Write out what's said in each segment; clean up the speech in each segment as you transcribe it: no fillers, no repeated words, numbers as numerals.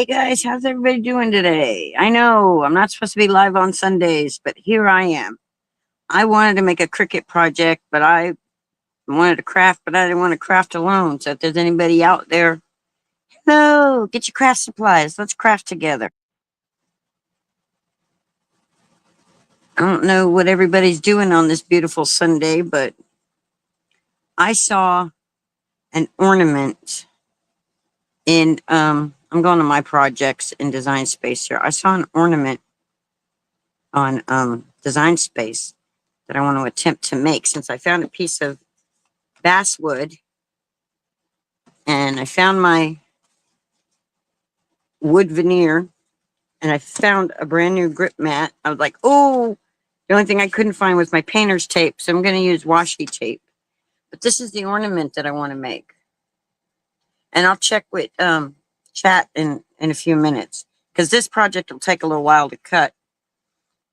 Hey guys, how's everybody doing today? I know I'm not supposed to be live on Sundays, but here I am. I wanted to make a Cricut project, but I wanted to craft, but I didn't want to craft alone. So if there's anybody out there, hello, get your craft supplies. Let's craft together. I don't know what everybody's doing on this beautiful Sunday, but I saw an ornament in I'm going to my projects in Design Space here. I saw an ornament on Design Space that I want to attempt to make, since I found a piece of basswood and I found my wood veneer and I found a brand new grip mat. I was like, oh, the only thing I couldn't find was my painter's tape, so I'm going to use washi tape. But this is the ornament that I want to make. And I'll check with chat in a few minutes, because this project will take a little while to cut.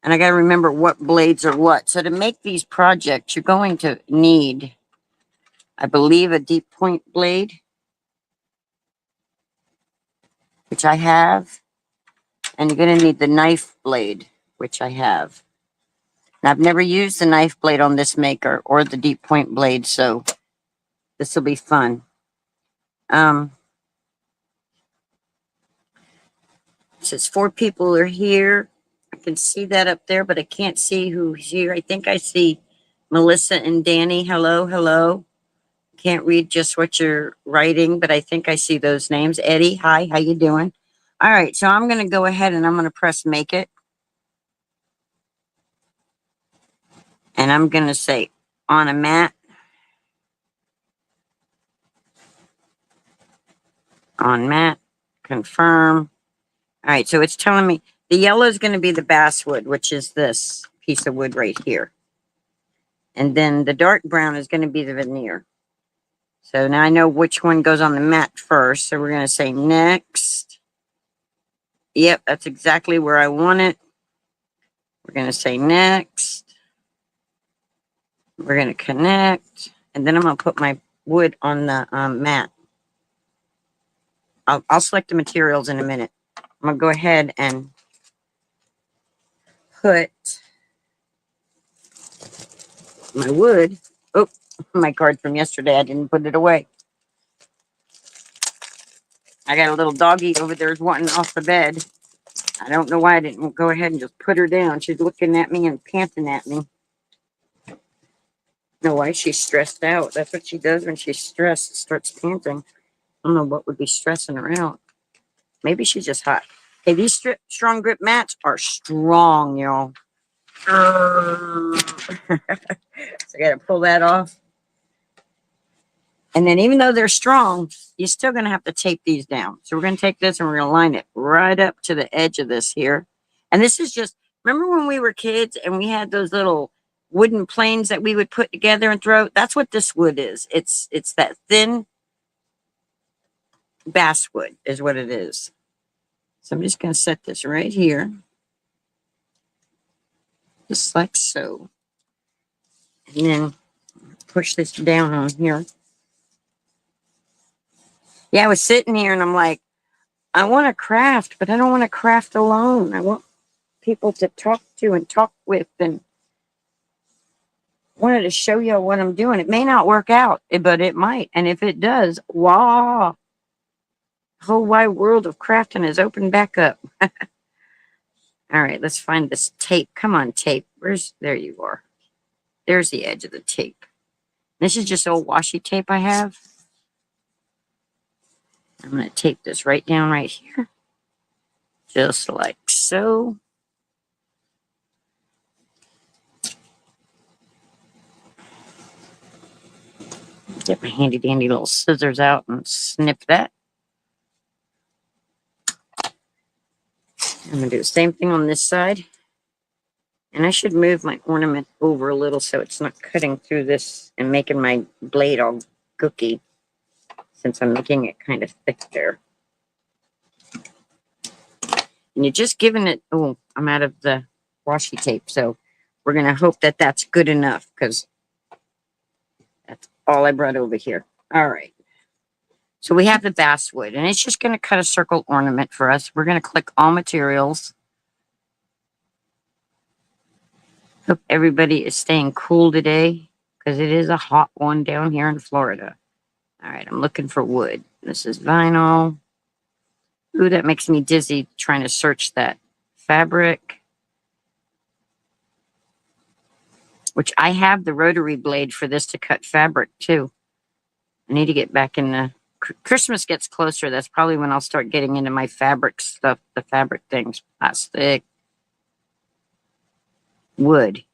And I got to remember what blades are what. So to make these projects, you're going to need, I believe, a deep point blade, which I have. And you're going to need the knife blade, which I have. And I've never used the knife blade on this maker or the deep point blade, so this will be fun. It says 4 people are here. I can see that up there, but I can't see who's here. I think I see Melissa and Danny. Hello, hello. Can't read just what you're writing, but I think I see those names. Eddie, hi, how you doing? All right, so I'm going to go ahead and I'm going to press make it. And I'm going to say on a mat. On mat, confirm. All right, so it's telling me the yellow is going to be the basswood, which is this piece of wood right here. And then the dark brown is going to be the veneer. So now I know which one goes on the mat first. So we're going to say next. Yep, that's exactly where I want it. We're going to say next. We're going to connect. And then I'm going to put my wood on the mat. I'll select the materials in a minute. I'm going to go ahead and put my wood. Oh, my card from yesterday. I didn't put it away. I got a little doggy over there wanting off the bed. I don't know why I didn't go ahead and just put her down. She's looking at me and panting at me. No, why she's stressed out. That's what she does when she's stressed. Starts panting. I don't know what would be stressing her out. Maybe she's just hot. Okay, these strong grip mats are strong, y'all. So I got to pull that off. And then even though they're strong, you're still going to have to tape these down. So we're going to take this and we're going to line it right up to the edge of this here. And this is just, remember when we were kids and we had those little wooden planes that we would put together and throw? That's what this wood is. It's that thin basswood is what it is. So I'm just going to set this right here. Just like so. And then push this down on here. Yeah, I was sitting here and I'm like, I want to craft, but I don't want to craft alone. I want people to talk to and talk with, and wanted to show you what I'm doing. It may not work out, but it might. And if it does, wow, the whole wide world of crafting is opened back up. All right, let's find this tape. Come on, tape. There you are. There's the edge of the tape. This is just old washi tape I have. I'm going to tape this right down right here. Just like so. Get my handy dandy little scissors out and snip that. I'm going to do the same thing on this side. And I should move my ornament over a little so it's not cutting through this and making my blade all gooky, since I'm making it kind of thick there. And you're just giving it, oh, I'm out of the washi tape. So we're going to hope that that's good enough, because that's all I brought over here. All right. So we have the basswood, and it's just going to cut a circle ornament for us. We're going to click all materials. Hope everybody is staying cool today, because it is a hot one down here in Florida. All right, I'm looking for wood. This is vinyl. Ooh, that makes me dizzy trying to search that fabric. Which I have the rotary blade for this to cut fabric too. I need to get back in the... Christmas gets closer. That's probably when I'll start getting into my fabric stuff, the fabric things. Plastic. Wood.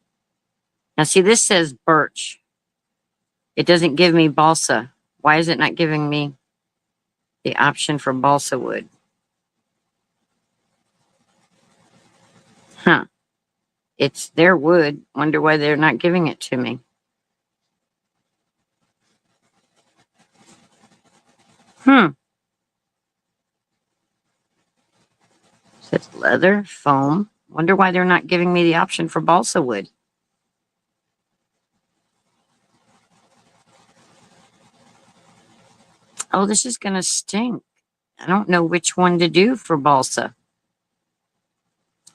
Now see, this says birch. It doesn't give me balsa. Why is it not giving me the option for balsa wood? Huh. It's their wood. Wonder why they're not giving it to me. Says leather, foam. Wonder why they're not giving me the option for balsa wood. Oh, this is going to stink. I don't know which one to do for balsa.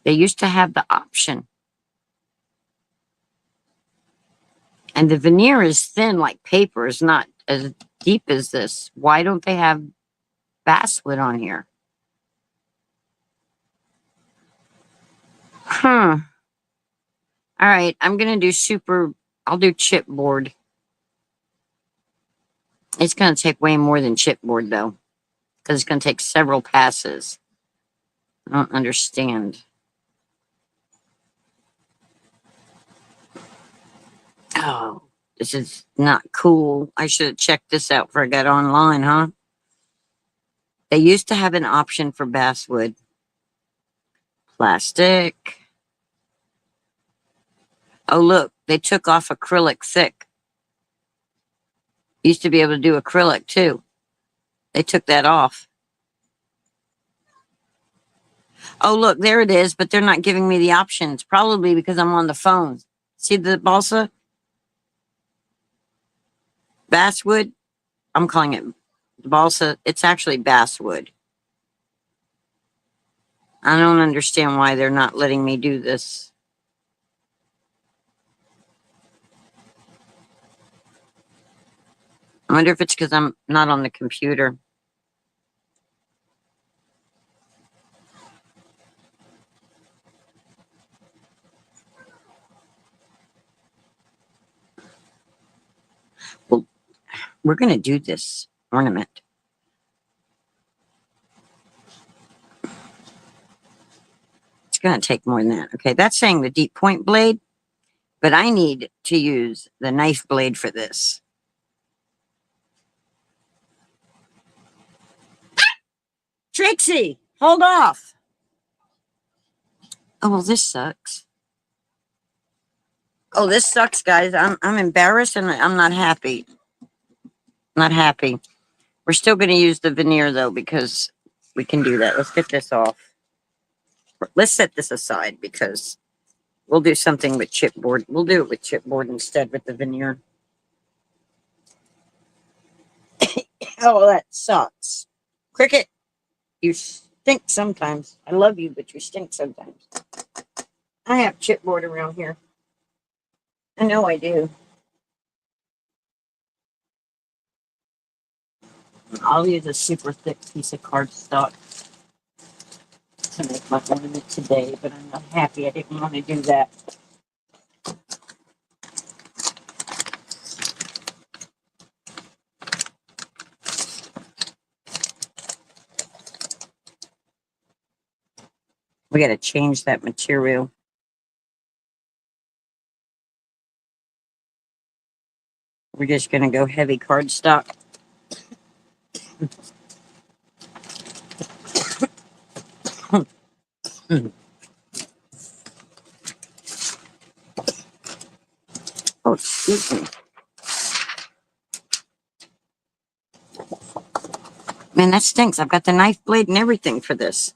They used to have the option. And the veneer is thin like paper. It's not as deep as this. Why don't they have basswood on here? Huh. All right, I'm going to do super... I'll do chipboard. It's going to take way more than chipboard, though. Because it's going to take several passes. I don't understand. Oh, this is not cool. I should have checked this out before I got online, huh? They used to have an option for basswood. Plastic. Oh, look, they took off acrylic thick. Used to be able to do acrylic, too. They took that off. Oh, look, there it is, but they're not giving me the options. Probably because I'm on the phone. See the balsa? Basswood? I'm calling it balsa. It's actually basswood. I don't understand why they're not letting me do this. I wonder if it's because I'm not on the computer. Well, we're going to do this ornament. It's going to take more than that. Okay, that's saying the deep point blade, but I need to use the knife blade for this. Trixie, hold off. Oh, well, this sucks. Oh, this sucks, guys. I'm embarrassed and I'm not happy. Not happy. We're still going to use the veneer, though, because we can do that. Let's get this off. Let's set this aside because we'll do something with chipboard. We'll do it with chipboard instead with the veneer. Oh, that sucks. Cricut, you stink sometimes. I love you, but you stink sometimes. I have chipboard around here. I know I do. I'll use a super thick piece of cardstock to make my ornament today, but I'm not happy. I didn't want to do that. We got to change that material. We're just going to go heavy cardstock. Oh, excuse me. Man, that stinks. I've got the knife blade and everything for this.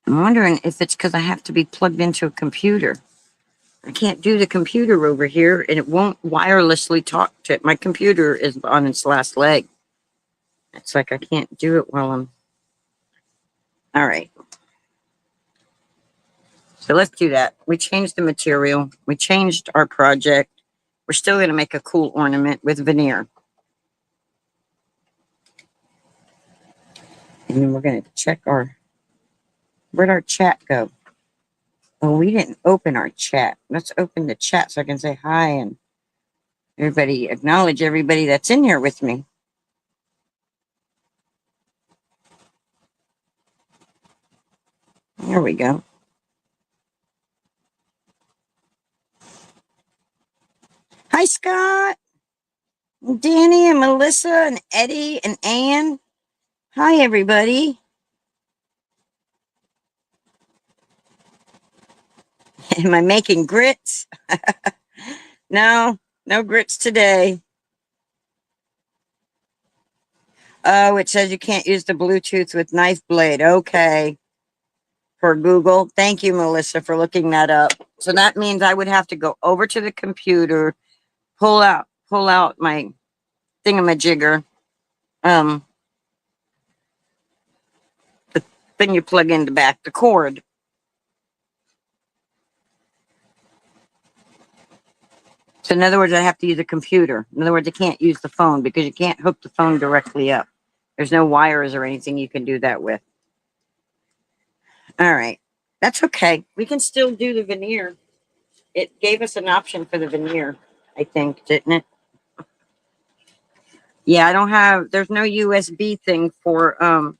I'm wondering if it's because I have to be plugged into a computer. I can't do the computer over here, and it won't wirelessly talk to it. My computer is on its last leg. It's like I can't do it while I'm... All right. So let's do that. We changed the material. We changed our project. We're still going to make a cool ornament with veneer. And then we're going to check our... Where'd our chat go? Oh, we didn't open our chat. Let's open the chat so I can say hi and everybody, acknowledge everybody that's in here with me. There we go. Hi, Scott, and Danny, and Melissa, and Eddie, and Ann. Hi, everybody. Am I making grits? No, no grits today. Oh, it says you can't use the Bluetooth with knife blade. Okay. For Google. Thank you, Melissa, for looking that up. So that means I would have to go over to the computer, pull out my thingamajigger. The thing you plug in the back, the cord. So in other words, I have to use a computer. In other words, I can't use the phone because you can't hook the phone directly up. There's no wires or anything you can do that with. All right. That's okay. We can still do the veneer. It gave us an option for the veneer, I think, didn't it? Yeah, I don't have, there's no USB thing for,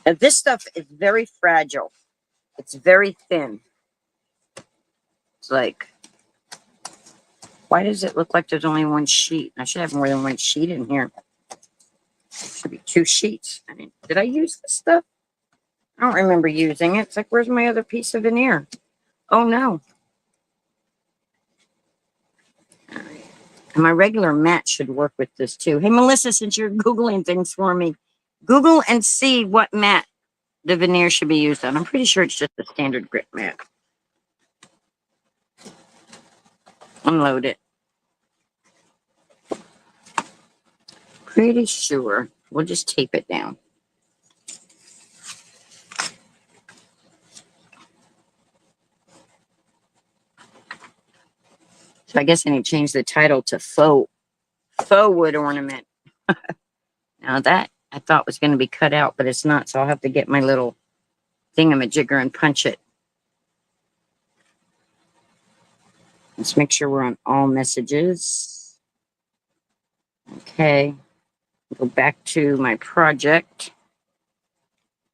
this stuff is very fragile. It's very thin. It's like, why does it look like there's only one sheet? I should have more than one sheet in here. Should be 2 sheets. I mean, did I use this stuff? I don't remember using it. It's like, where's my other piece of veneer? Oh, no. And my regular mat should work with this, too. Hey, Melissa, since you're Googling things for me, Google and see what mat the veneer should be used on. I'm pretty sure it's just a standard grit mat. Unload it. Pretty sure. We'll just tape it down. So I guess I need to change the title to faux wood ornament. Now that I thought was going to be cut out, but it's not. So I'll have to get my little thingamajigger and punch it. Let's make sure we're on all messages. Okay. Go back to my project.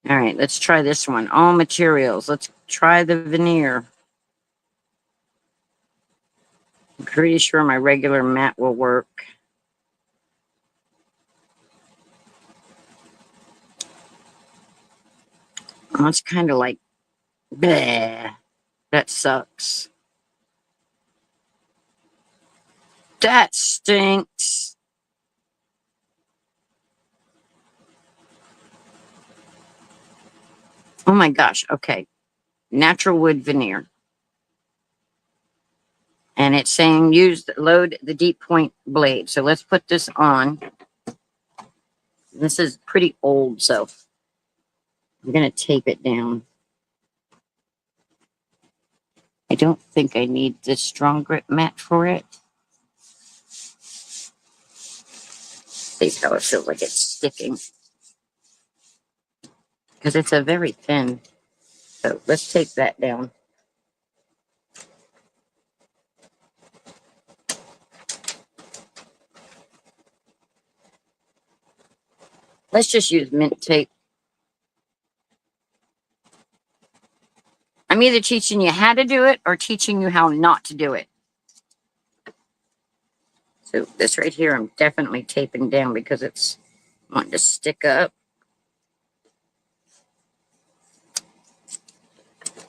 All right, let's try this one. All materials. Let's try the veneer. I'm pretty sure my regular mat will work. Oh, it's kind of like, bleh. That sucks. That stinks. Oh my gosh. Okay. Natural wood veneer. And it's saying load the deep point blade. So let's put this on. This is pretty old, so I'm going to tape it down. I don't think I need this strong grip mat for it. See how it feels like it's sticking. Because it's a very thin. So let's take that down. Let's just use mint tape. I'm either teaching you how to do it or teaching you how not to do it. So this right here, I'm definitely taping down because it's wanting to stick up.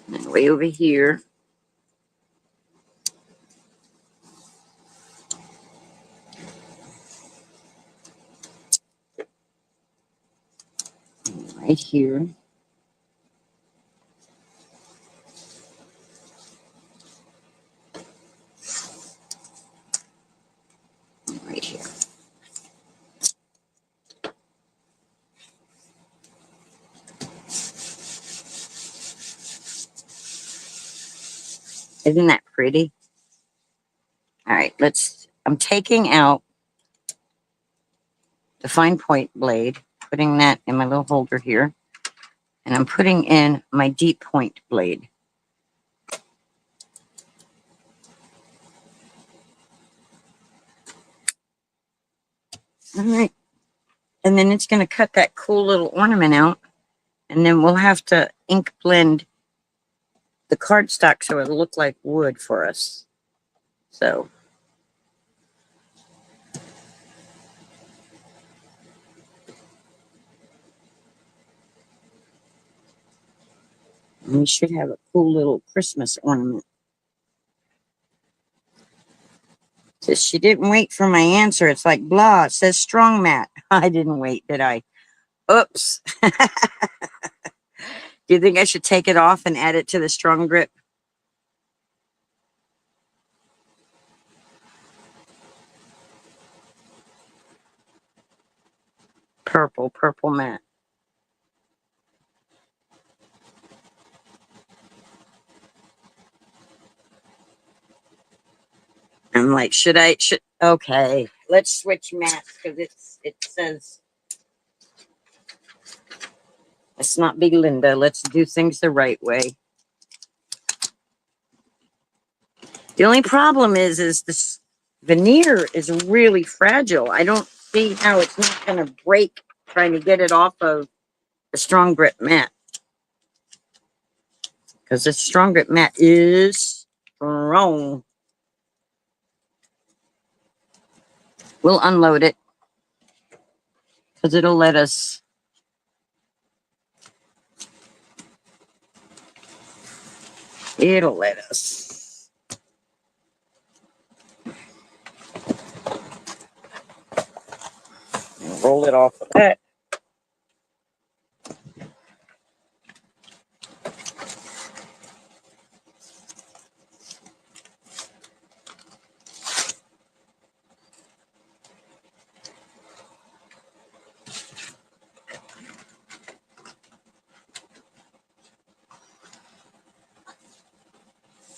And way over here. right here. Right here. Isn't that pretty? All right, I'm taking out the fine point blade, putting that in my little holder here, and I'm putting in my deep point blade. All right, and then it's going to cut that cool little ornament out, and then we'll have to ink blend the cardstock so it'll look like wood for us. So we should have a cool little Christmas ornament. Says she didn't wait for my answer. It's like blah. It says strong mat. I didn't wait, did I? Oops. Do you think I should take it off and add it to the strong grip? Purple mat. I'm like, okay, let's switch mats because it says, let's not be Linda. Let's do things the right way. The only problem is this veneer is really fragile. I don't see how it's not going to break trying to get it off of the strong grip mat. Because the strong grip mat is strong. We'll unload it because it'll let us. It'll let us. Roll it off of that.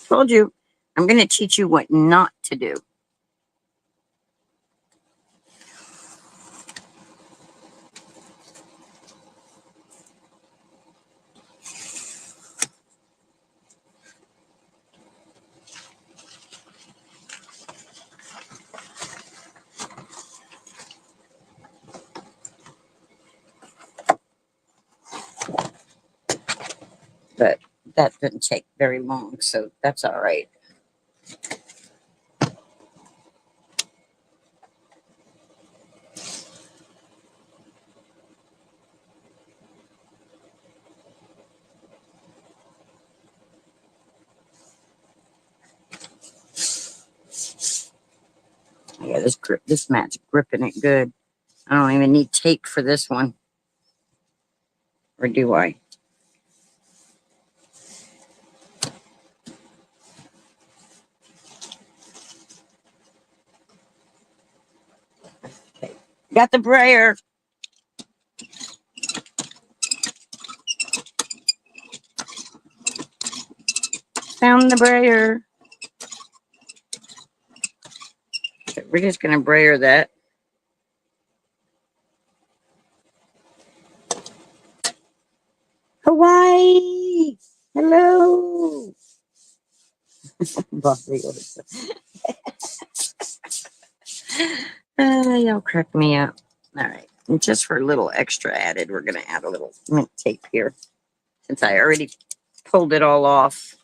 Told you, I'm going to teach you what not to do. But that didn't take very long, so that's all right. Yeah, this mat's gripping it good. I don't even need tape for this one. Or do I? Okay. Got the brayer. Found the brayer. Okay, we're just going to brayer that. Hawaii! Hello! Y'all crack me up. All right. And just for a little extra added, we're going to add a little mint tape here. Since I already pulled it all off.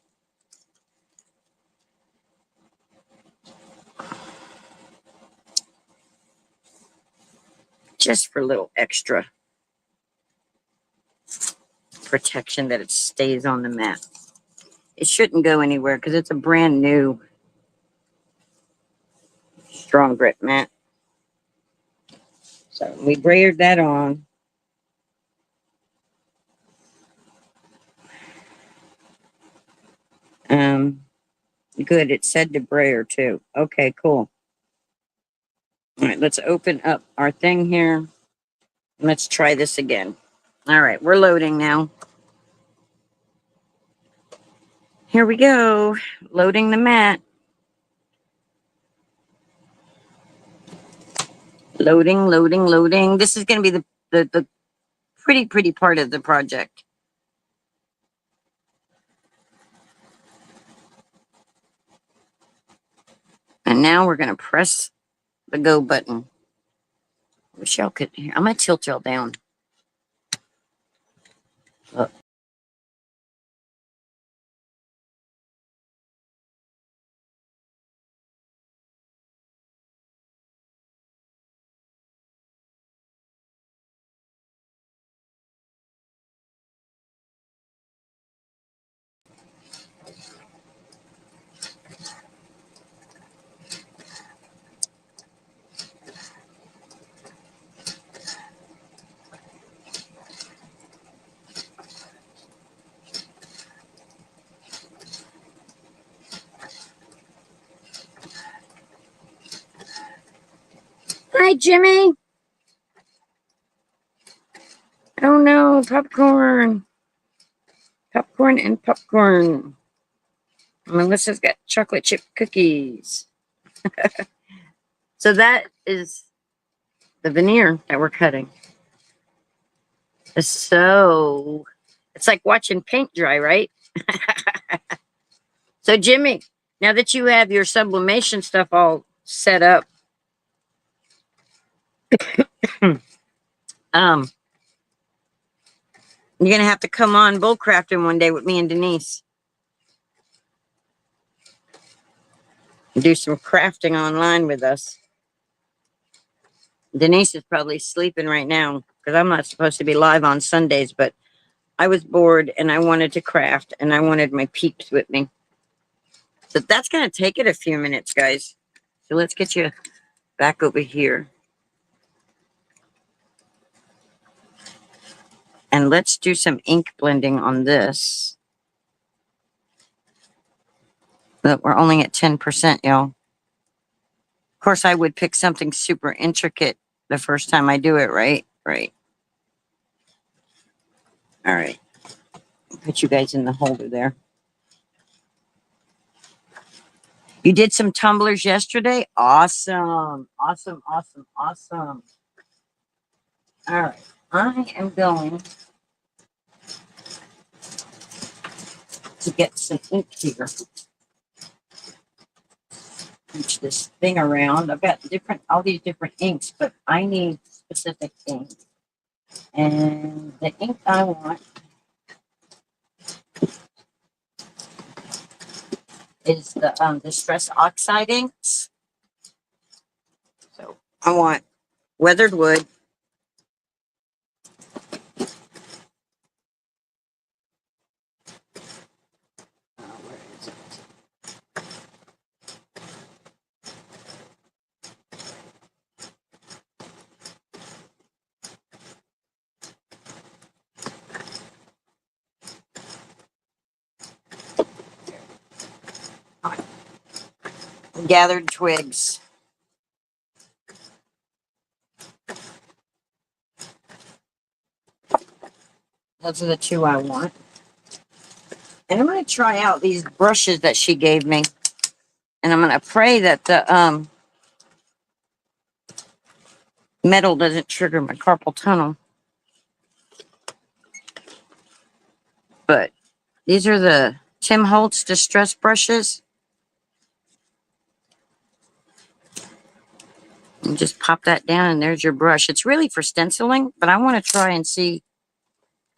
Just for a little extra protection that it stays on the mat. It shouldn't go anywhere because it's a brand new strong grip mat. So we brayered that on. Good. It said debrayer too. Okay, cool. All right, let's open up our thing here. Let's try this again. All right, we're loading now. Here we go. Loading the mat. Loading, loading, loading. This is going to be the pretty part of the project. And now we're going to press the go button. Wish y'all could hear. I'm going to tilt y'all down. Look. Hi, Jimmy. Oh no, popcorn. Popcorn and popcorn. Melissa's got chocolate chip cookies. So that is the veneer that we're cutting. So it's like watching paint dry, right? So Jimmy, now that you have your sublimation stuff all set up, um, you're gonna have to come on bullcrafting one day with me and Denise. Do some crafting online with us. Denise is probably sleeping right now because I'm not supposed to be live on Sundays, but I was bored and I wanted to craft and I wanted my peeps with me. So that's going to take it a few minutes, guys. So let's get you back over here. And let's do some ink blending on this. But we're only at 10%, y'all. Of course, I would pick something super intricate the first time I do it, right? Right. All right. Put you guys in the holder there. You did some tumblers yesterday? Awesome. Awesome, awesome, awesome. All right. I am going to get some ink here. Reach this thing around. I've got all these different inks, but I need specific ink. And the ink I want is the Distress Oxide inks. So I want weathered wood. Where is it? Gathered twigs. Those are the two I want. And I'm going to try out these brushes that she gave me. And I'm going to pray that the metal doesn't trigger my carpal tunnel. But these are the Tim Holtz Distress brushes. And just pop that down and there's your brush. It's really for stenciling, but I want to try and see.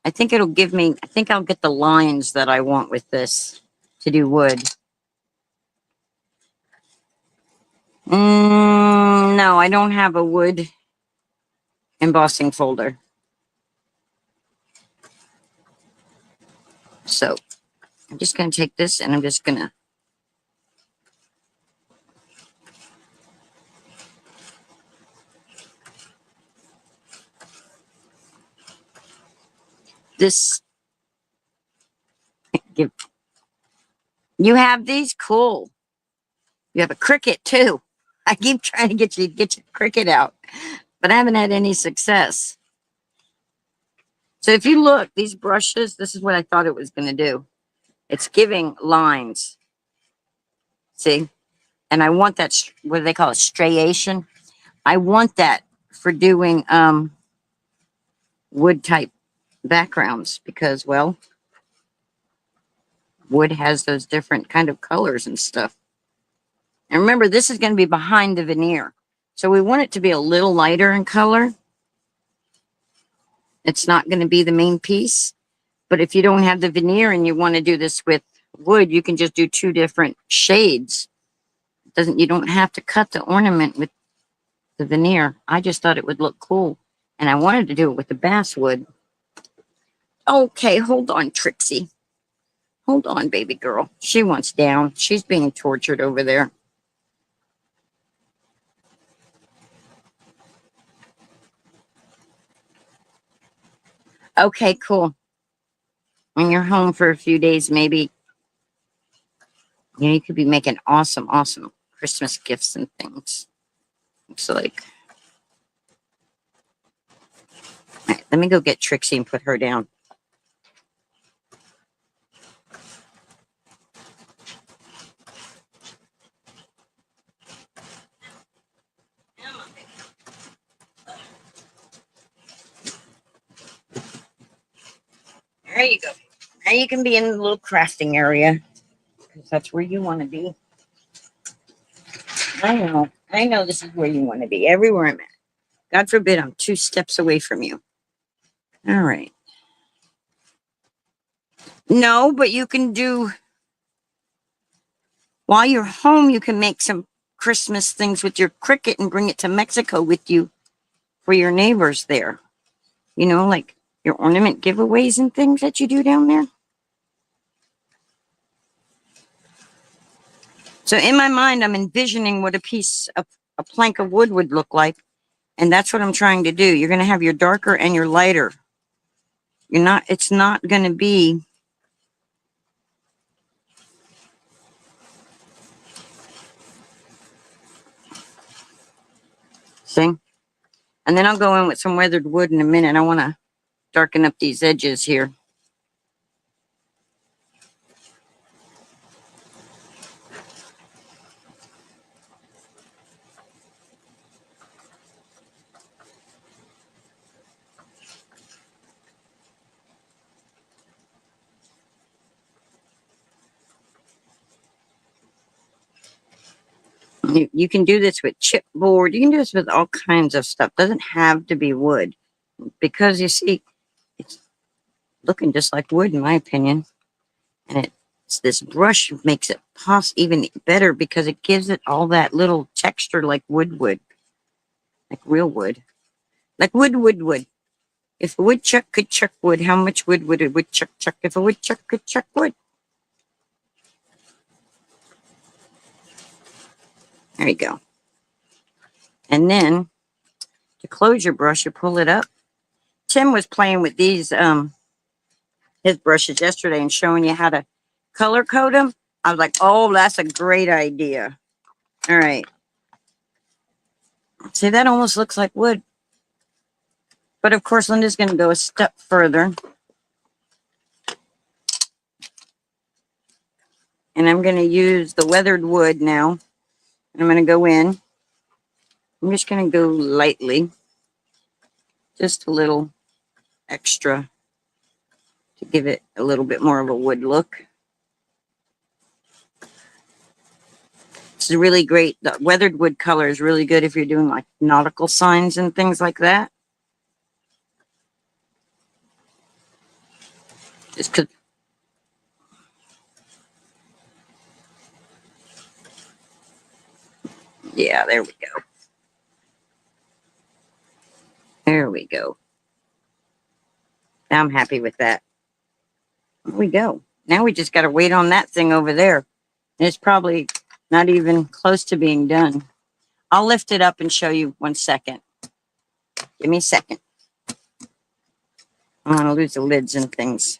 I think it'll give me, I think I'll get the lines that I want with this to do wood. No, I don't have a wood embossing folder. So I'm just going to take this and I'm just going to give You have these? Cool. You have a Cricut too. I keep trying to get your Cricut out, but I haven't had any success. So if you look, these brushes, this is what I thought it was going to do. It's giving lines. See? And I want that, what do they call it? Striation. I want that for doing wood type backgrounds because, well, wood has those different kind of colors and stuff. And remember, this is going to be behind the veneer. So we want it to be a little lighter in color. It's not going to be the main piece. But if you don't have the veneer and you want to do this with wood, you can just do 2 different shades. You don't have to cut the ornament with the veneer. I just thought it would look cool. And I wanted to do it with the basswood. Okay, hold on, Trixie. Hold on, baby girl. She wants down. She's being tortured over there. Okay, cool. When you're home for a few days, maybe, you could be making awesome, awesome Christmas gifts and things. Looks like. All right, let me go get Trixie and put her down. There you go. Now you can be in the little crafting area because that's where you want to be. I know this is where you want to be. Everywhere I'm at. God forbid I'm 2 steps away from you. All right. No, but you can do, while you're home, you can make some Christmas things with your Cricut and bring it to Mexico with you for your neighbors there. You know, like your ornament giveaways and things that you do down there. So in my mind, I'm envisioning what a piece of a plank of wood would look like. And that's what I'm trying to do. You're going to have your darker and your lighter. It's not going to be see? And then I'll go in with some weathered wood in a minute. I want to darken up these edges here. You can do this with chipboard. You can do this with all kinds of stuff. Doesn't have to be wood. Because you see, it's looking just like wood in my opinion. And this brush makes it even better because it gives it all that little texture like wood would. Like real wood. Like wood. If a woodchuck could chuck wood, how much wood would a woodchuck chuck if a woodchuck could chuck wood? There you go. And then to close your brush, you pull it up. Tim was playing with these his brushes yesterday and showing you how to color code them. I was like, oh, that's a great idea. All right. See, that almost looks like wood. But of course, Linda's going to go a step further. And I'm going to use the weathered wood now. And I'm going to go in. I'm just going to go lightly. Just a little extra to give it a little bit more of a wood look. It's really great. The weathered wood color is really good if you're doing like nautical signs and things like that. Just because. Yeah, there we go. There we go. Now I'm happy with that. There we go. Now we just got to wait on that thing over there. And it's probably not even close to being done. I'll lift it up and show you 1 second. Give me a second. I don't want to lose the lids and things.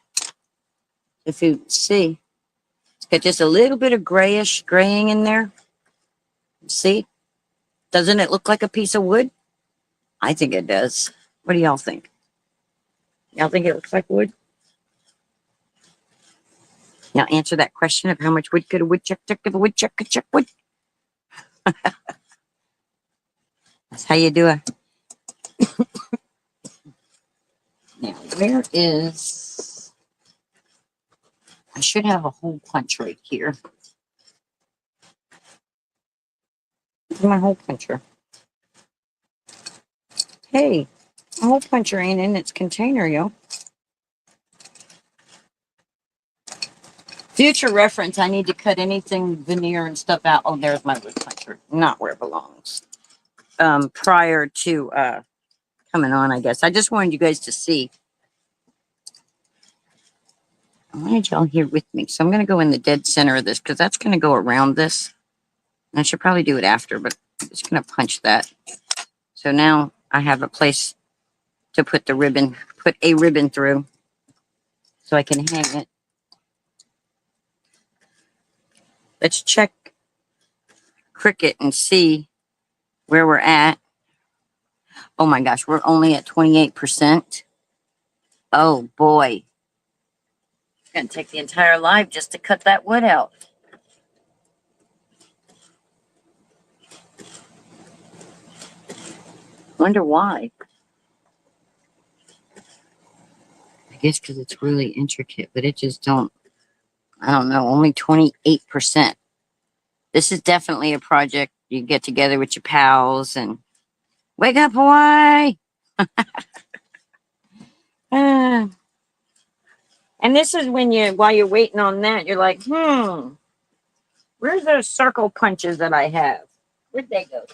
If you see, Get just a little bit of graying in there. See? Doesn't it look like a piece of wood? I think it does. What do y'all think? Y'all think it looks like wood? Now answer that question of how much wood could a woodchuck chuck if a woodchuck could chuck wood. That's how you do it. Now, where is... I should have a hole punch right here. Where's my hole puncher? Hey, a hole puncher ain't in its container, yo. Future reference, I need to cut anything veneer and stuff out. Oh, there's my wood puncher. Not where it belongs. Prior to coming on, I guess. I just wanted you guys to see. I wanted y'all here with me. So I'm going to go in the dead center of this because that's going to go around this. I should probably do it after, but I'm just going to punch that. So now I have a place to put the ribbon, put a ribbon through so I can hang it. Let's check Cricut and see where we're at. Oh my gosh, we're only at 28%. Oh boy. It's going to take the entire live just to cut that wood out. Wonder why. I guess because it's really intricate, but it just don't, I don't know, only 28%. This is definitely a project you get together with your pals and wake up, Hawaii! And this is when you, while you're waiting on that, you're like, where's those circle punches that I have? Where'd they go?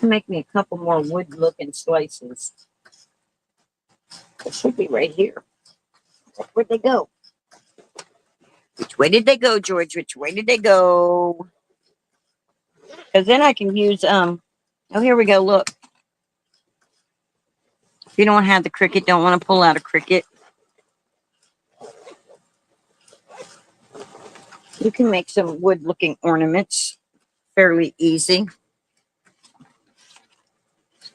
Make me a couple more wood-looking slices. It should be right here. Where'd they go? Which way did they go, George? Which way did they go? Because then I can use, oh, here we go, look. If you don't have the Cricut, don't want to pull out a Cricut, you can make some wood-looking ornaments fairly easy.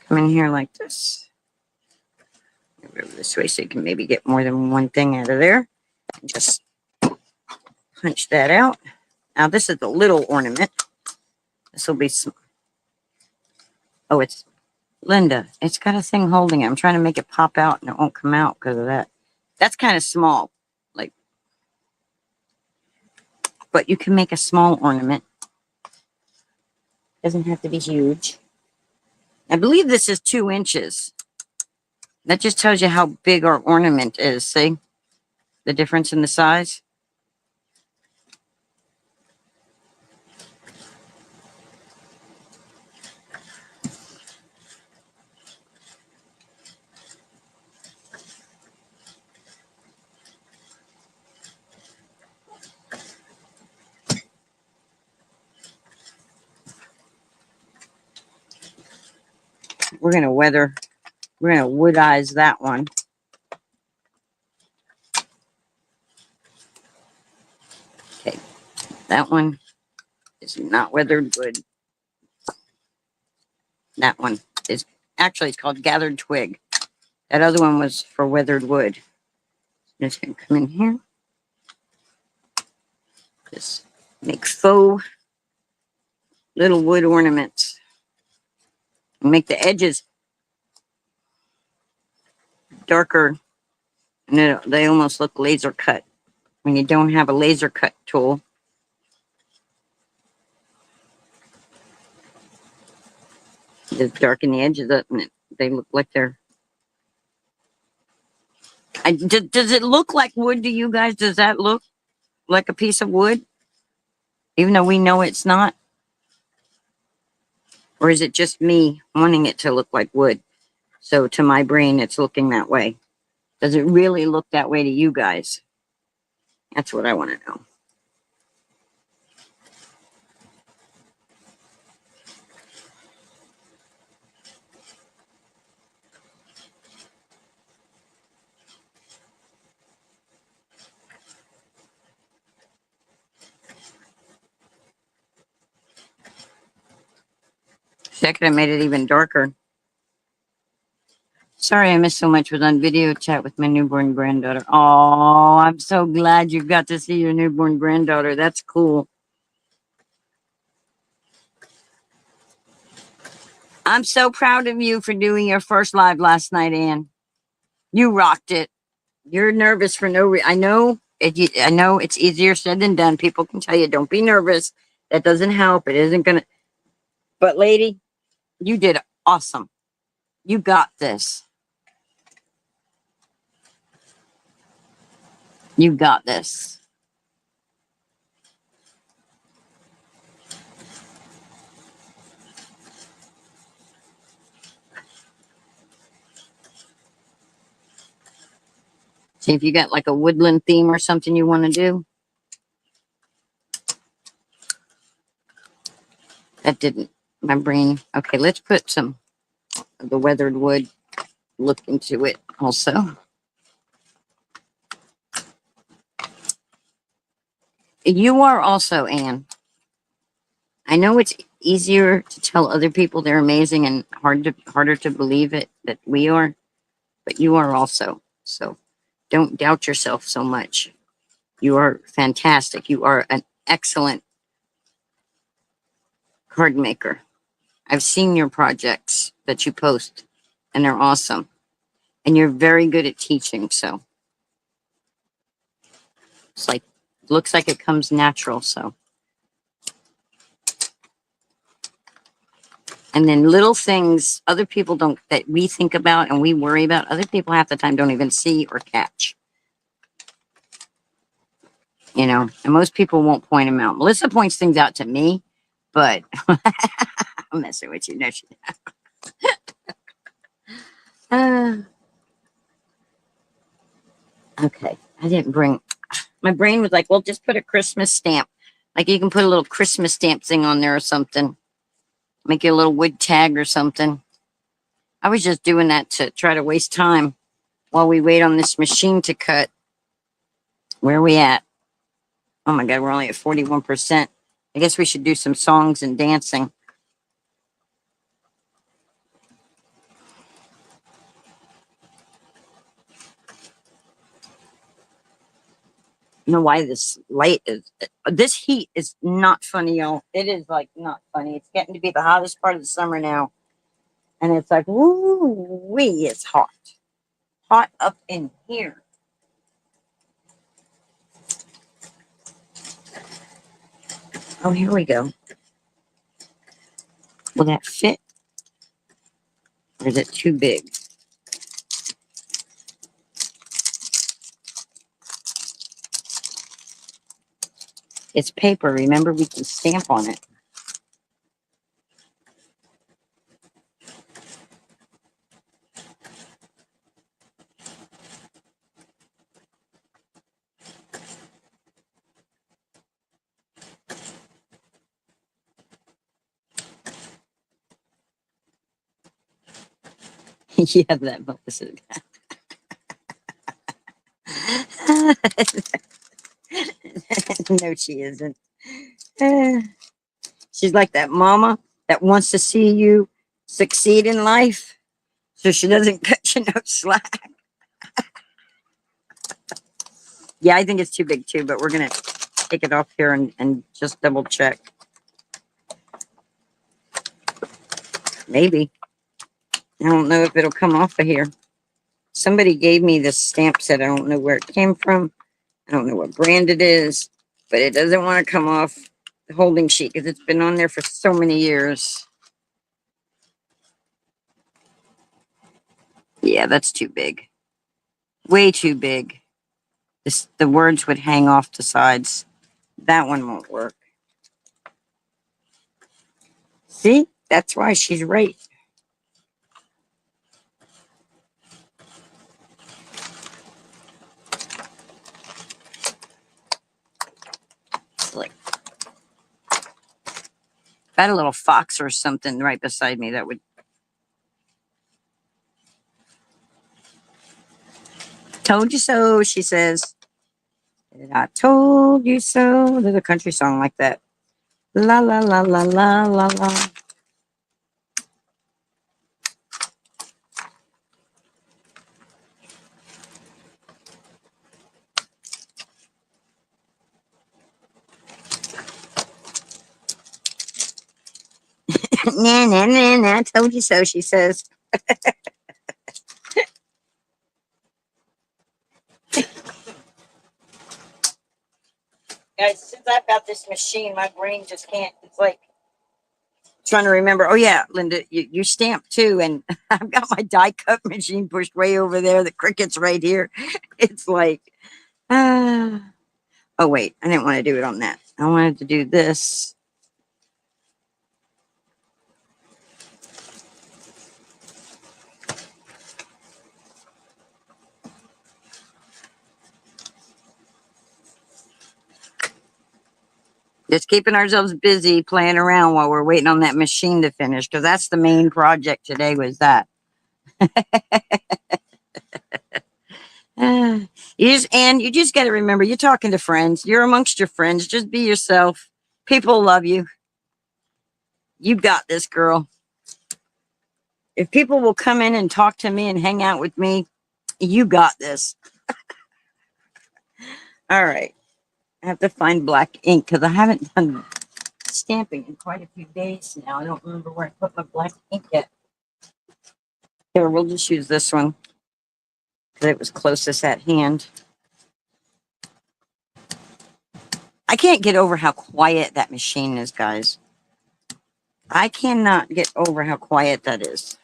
Come in here like this. Move over this way so you can maybe get more than one thing out of there. Just punch that out. Now this is the little ornament. This will be some. Oh, it's Linda. It's got a thing holding it. I'm trying to make it pop out and it won't come out because of that. That's kind of small, like. But you can make a small ornament. Doesn't have to be huge. I believe this is 2 inches. That just tells you how big our ornament is. See the difference in the size? We're going to woodize that one. Okay, that one is not weathered wood. That one is, actually it's called gathered twig. That other one was for weathered wood. I'm just going to come in here. Just make faux little wood ornaments. And make the edges darker. And they almost look laser cut. When you don't have a laser cut tool. Just darken the edges up and they look like they're... does it look like wood to you guys? Does that look like a piece of wood? Even though we know it's not? Or is it just me wanting it to look like wood? So to my brain, it's looking that way. Does it really look that way to you guys? That's what I want to know. That could have made it even darker. Sorry I missed so much. Was on video chat with my newborn granddaughter. Oh, I'm so glad you got to see your newborn granddaughter. That's cool. I'm so proud of you for doing your first live last night, Ann. You rocked it. You're nervous for no reason. I know it's easier said than done. People can tell you, don't be nervous. That doesn't help. It isn't going to. But, lady, you did awesome. You got this. You got this. See if you got like a woodland theme or something you want to do. That didn't. My brain. Okay, let's put some of the weathered wood. Look into it also. You are also, Anne. I know it's easier to tell other people they're amazing and harder to believe it that we are, but you are also. So don't doubt yourself so much. You are fantastic. You are an excellent card maker. I've seen your projects that you post, and they're awesome. And you're very good at teaching, so it's like looks like it comes natural. So, and then little things other people don't that we think about and we worry about, other people half the time don't even see or catch. You know, and most people won't point them out. Melissa points things out to me, but I'm messing with you. No, she. Okay, I didn't bring. My brain was like, well, just put a Christmas stamp. Like you can put a little Christmas stamp thing on there or something. Make it a little wood tag or something. I was just doing that to try to waste time while we wait on this machine to cut. Where are we at? Oh my God, we're only at 41%. I guess we should do some songs and dancing. I don't know why this light is. This heat is not funny, y'all. It is like not funny. It's getting to be the hottest part of the summer now. And it's like, woo wee, it's hot. Hot up in here. Oh, here we go. Will that fit? Or is it too big? It's paper. Remember, we can stamp on it. Yeah, that Melissa. No, she isn't. She's like that mama that wants to see you succeed in life, so she doesn't cut you no slack. Yeah, I think it's too big too, but we're gonna take it off here and just double check. Maybe. I don't know if it'll come off of here. Somebody gave me this stamp set. I don't know where it came from. I don't know what brand it is, but it doesn't want to come off the holding sheet because it's been on there for so many years. Yeah, that's too big. Way too big. The words would hang off the sides. That one won't work. See? That's why she's right. Like, if I had a little fox or something right beside me, that would. Told you so, she says. I told you so. There's a country song like that. La la la la la la la. Nah, nah, nah, nah. I told you so, she says. Guys, since I've got this machine, my brain just can't. It's like trying to remember. Oh, yeah, Linda, you stamp too. And I've got my die cut machine pushed way over there. The Cricut's right here. It's like, oh, wait, I didn't want to do it on that. I wanted to do this. Just keeping ourselves busy playing around while we're waiting on that machine to finish, because that's the main project today was that. Uh, you just got to remember, you're talking to friends. You're amongst your friends. Just be yourself. People love you. You got this, girl. If people will come in and talk to me and hang out with me, you got this. All right. I have to find black ink because I haven't done stamping in quite a few days now. I don't remember where I put my black ink yet. Here, we'll just use this one because it was closest at hand. I can't get over how quiet that machine is, guys. I cannot get over how quiet that is.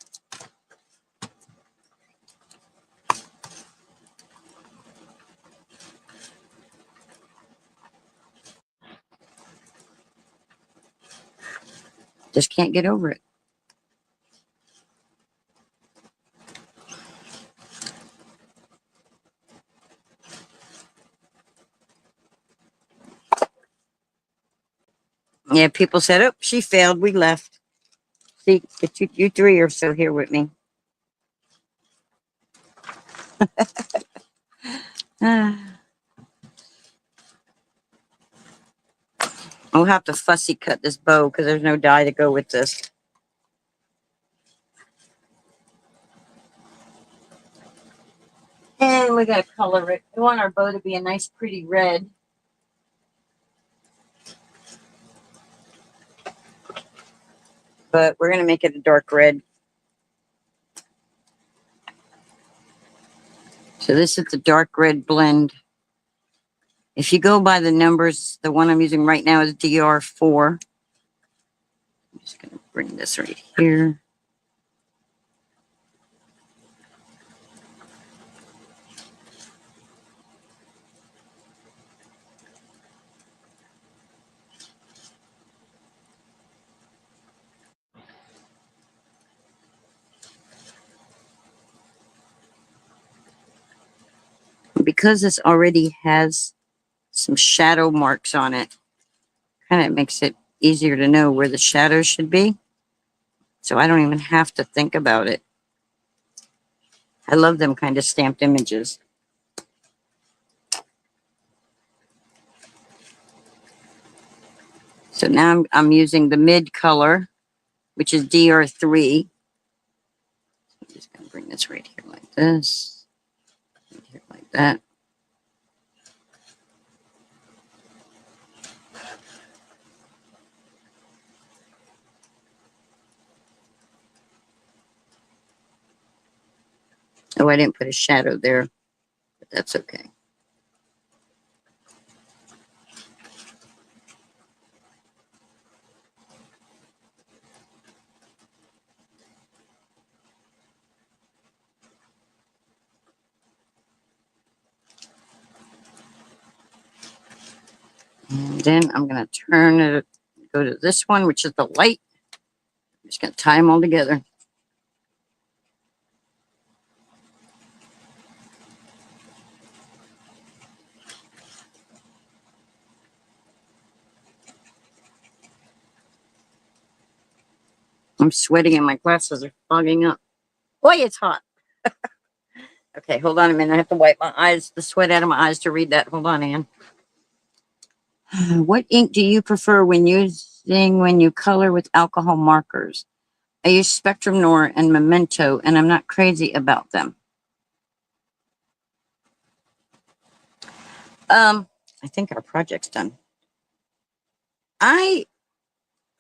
Just can't get over it. Yeah, people said, oh, she failed. We left. See, you three are still here with me. I'll have to fussy cut this bow because there's no die to go with this. And we got to color it. We want our bow to be a nice, pretty red. But we're going to make it a dark red. So this is the dark red blend. If you go by the numbers, the one I'm using right now is DR4. I'm just going to bring this right here. Because this already has some shadow marks on it, kind of makes it easier to know where the shadows should be. So I don't even have to think about it. I love them kind of stamped images. So now I'm using the mid color, which is DR3. I'm just going to bring this right here like this, right here like that. Oh, I didn't put a shadow there, but that's okay. And then I'm going to turn it, go to this one, which is the light. I'm just going to tie them all together. I'm sweating and my glasses are fogging up. Boy, it's hot. Okay, hold on a minute. I have to wipe my eyes, the sweat out of my eyes to read that. Hold on, Ann. What ink do you prefer when you color with alcohol markers? I use Spectrum Noir and Memento, and I'm not crazy about them. I think our project's done. I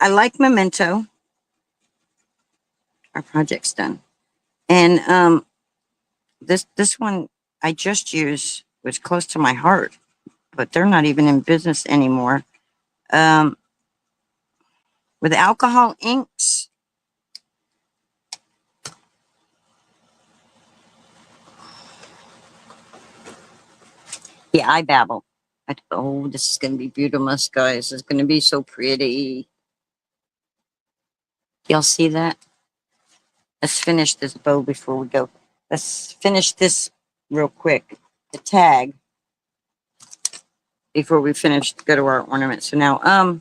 like Memento. our project's done. And this one I just used was close to my heart, but they're not even in business anymore. Um, with alcohol inks, yeah, I babble. Oh, this is going to be beautiful, guys. It's going to be so pretty. Y'all see that? Let's finish this bow before we go. Let's finish this real quick. The tag before we finish. Go to our ornament. So now,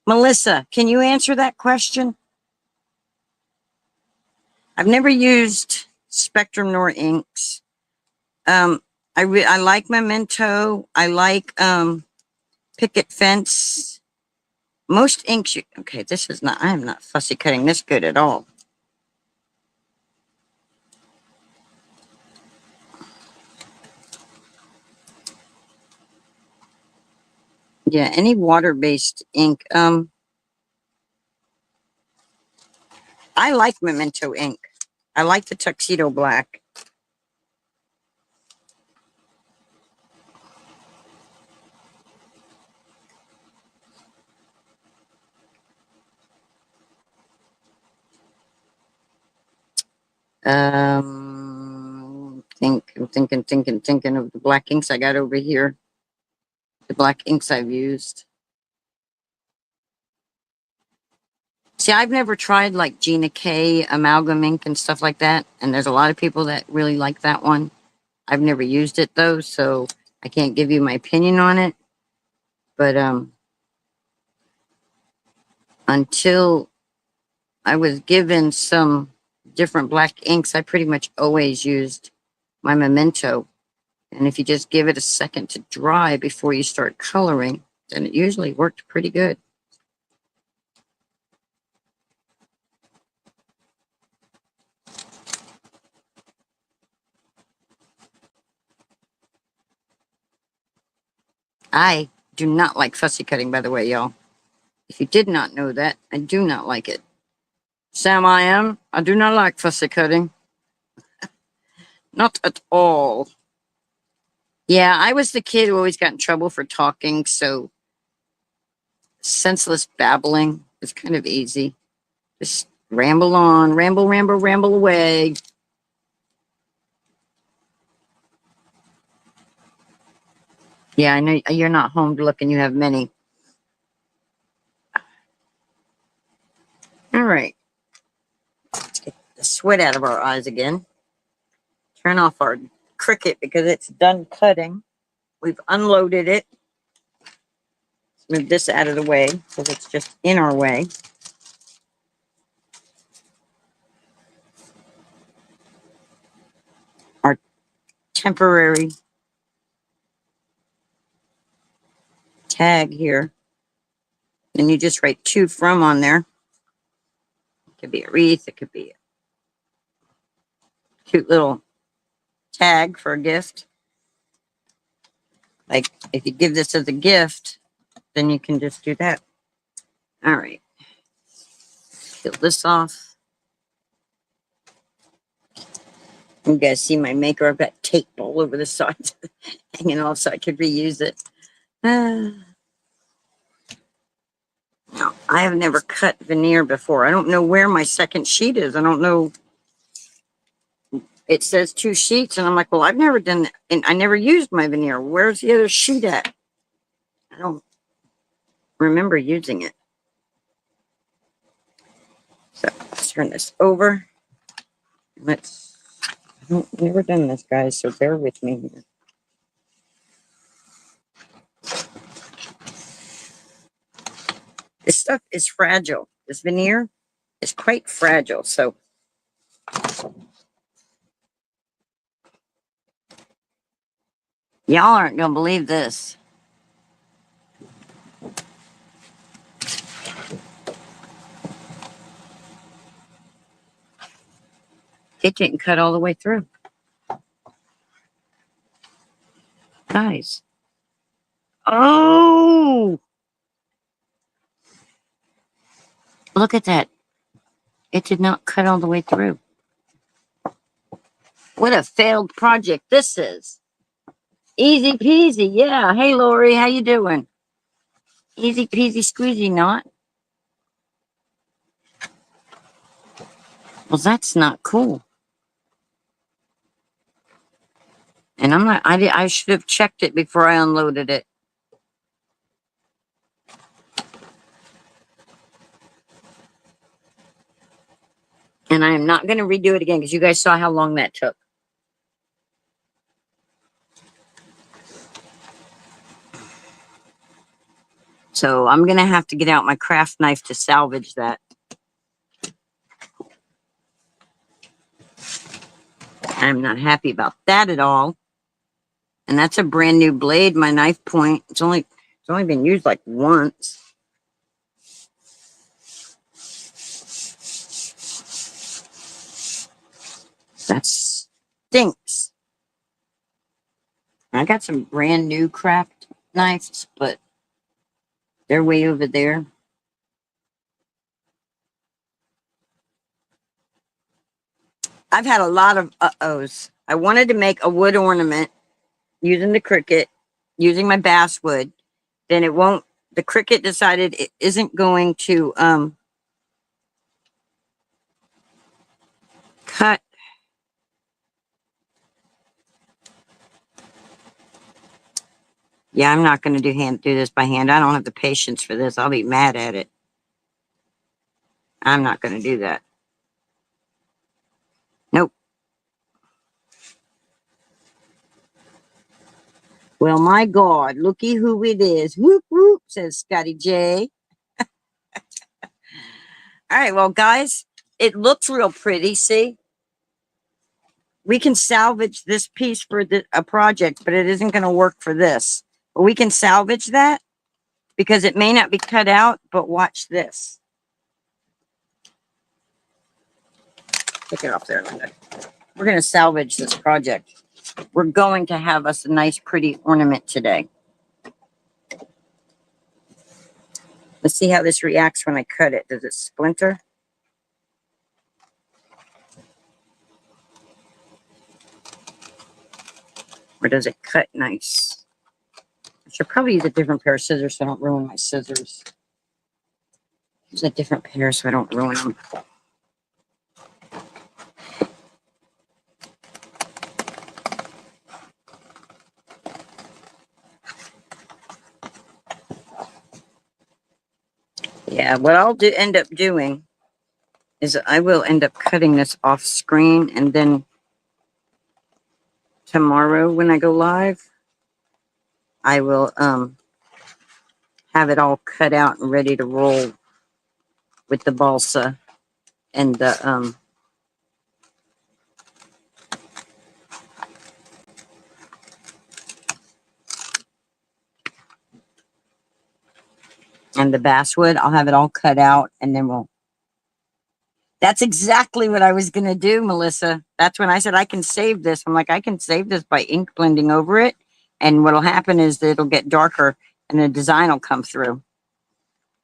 Melissa, can you answer that question? I've never used Spectrum nor inks. I like Memento. I like Picket Fence. Most inks. Okay, this is not. I am not fussy cutting this good at all. Yeah, any water-based ink. I like Memento ink. I like the Tuxedo Black. I'm thinking of the black inks I got over here. The black inks I've used. See, I've never tried like Gina K amalgam ink and stuff like that. And there's a lot of people that really like that one. I've never used it though, so I can't give you my opinion on it. But until I was given some different black inks, I pretty much always used my Memento. And if you just give it a second to dry before you start coloring, then it usually worked pretty good. I do not like fussy cutting, by the way, y'all. If you did not know that, I do not like it. Sam, I do not like fussy cutting. Not at all. Yeah, I was the kid who always got in trouble for talking, so senseless babbling is kind of easy. Just ramble on, ramble away. Yeah, I know you're not home to look and you have many. All right. Let's get the sweat out of our eyes again. Turn off our Cricut because it's done cutting. We've unloaded it. Let's move this out of the way because it's just in our way. Our temporary tag here. And you just write to from on there. It could be a wreath. It could be a cute little tag for a gift. Like if you give this as a gift, then you can just do that. All right. Peel this off. You guys see my maker? I've got tape all over the sides hanging off so I could reuse it. Now, I have never cut veneer before. I don't know where my second sheet is. I don't know. It says 2 sheets, and I'm like, well, I've never done that. And I never used my veneer. Where's the other sheet at? I don't remember using it. So let's turn this over. I've never done this, guys, so bear with me here. This stuff is fragile. This veneer is quite fragile, so y'all aren't going to believe this. It didn't cut all the way through. Guys. Oh! Look at that. It did not cut all the way through. What a failed project this is. Easy peasy. Yeah. Hey, Lori, how you doing? Easy peasy squeezy knot. Well, that's not cool. And I'm not, I should have checked it before I unloaded it. And I am not going to redo it again because you guys saw how long that took. So I'm going to have to get out my craft knife to salvage that. I'm not happy about that at all. And that's a brand new blade, my knife point. It's only been used like once. That stinks. I got some brand new craft knives, but they're way over there. I've had a lot of uh-ohs. I wanted to make a wood ornament using the Cricut, using my basswood. Then it won't, the Cricut decided it isn't going to cut. Yeah, I'm not going to do this by hand. I don't have the patience for this. I'll be mad at it. I'm not going to do that. Nope. Well, my God, looky who it is. Whoop, whoop, says Scotty J. All right, well, guys, it looks real pretty, see? We can salvage this piece for a project, but it isn't going to work for this. But we can salvage that because it may not be cut out, but watch this. Take it off there, Linda. We're going to salvage this project. We're going to have us a nice, pretty ornament today. Let's see how this reacts when I cut it. Does it splinter? Or does it cut nice? I should probably use a different pair of scissors so I don't ruin my scissors. Use a different pair so I don't ruin them. Yeah, what I'll end up doing is I will end up cutting this off screen, and then tomorrow when I go live, I will have it all cut out and ready to roll with the balsa and the basswood. I'll have it all cut out, and then we'll. That's exactly what I was going to do, Melissa. That's when I said I can save this. I'm like, I can save this by ink blending over it. And what'll happen is that it'll get darker and the design will come through.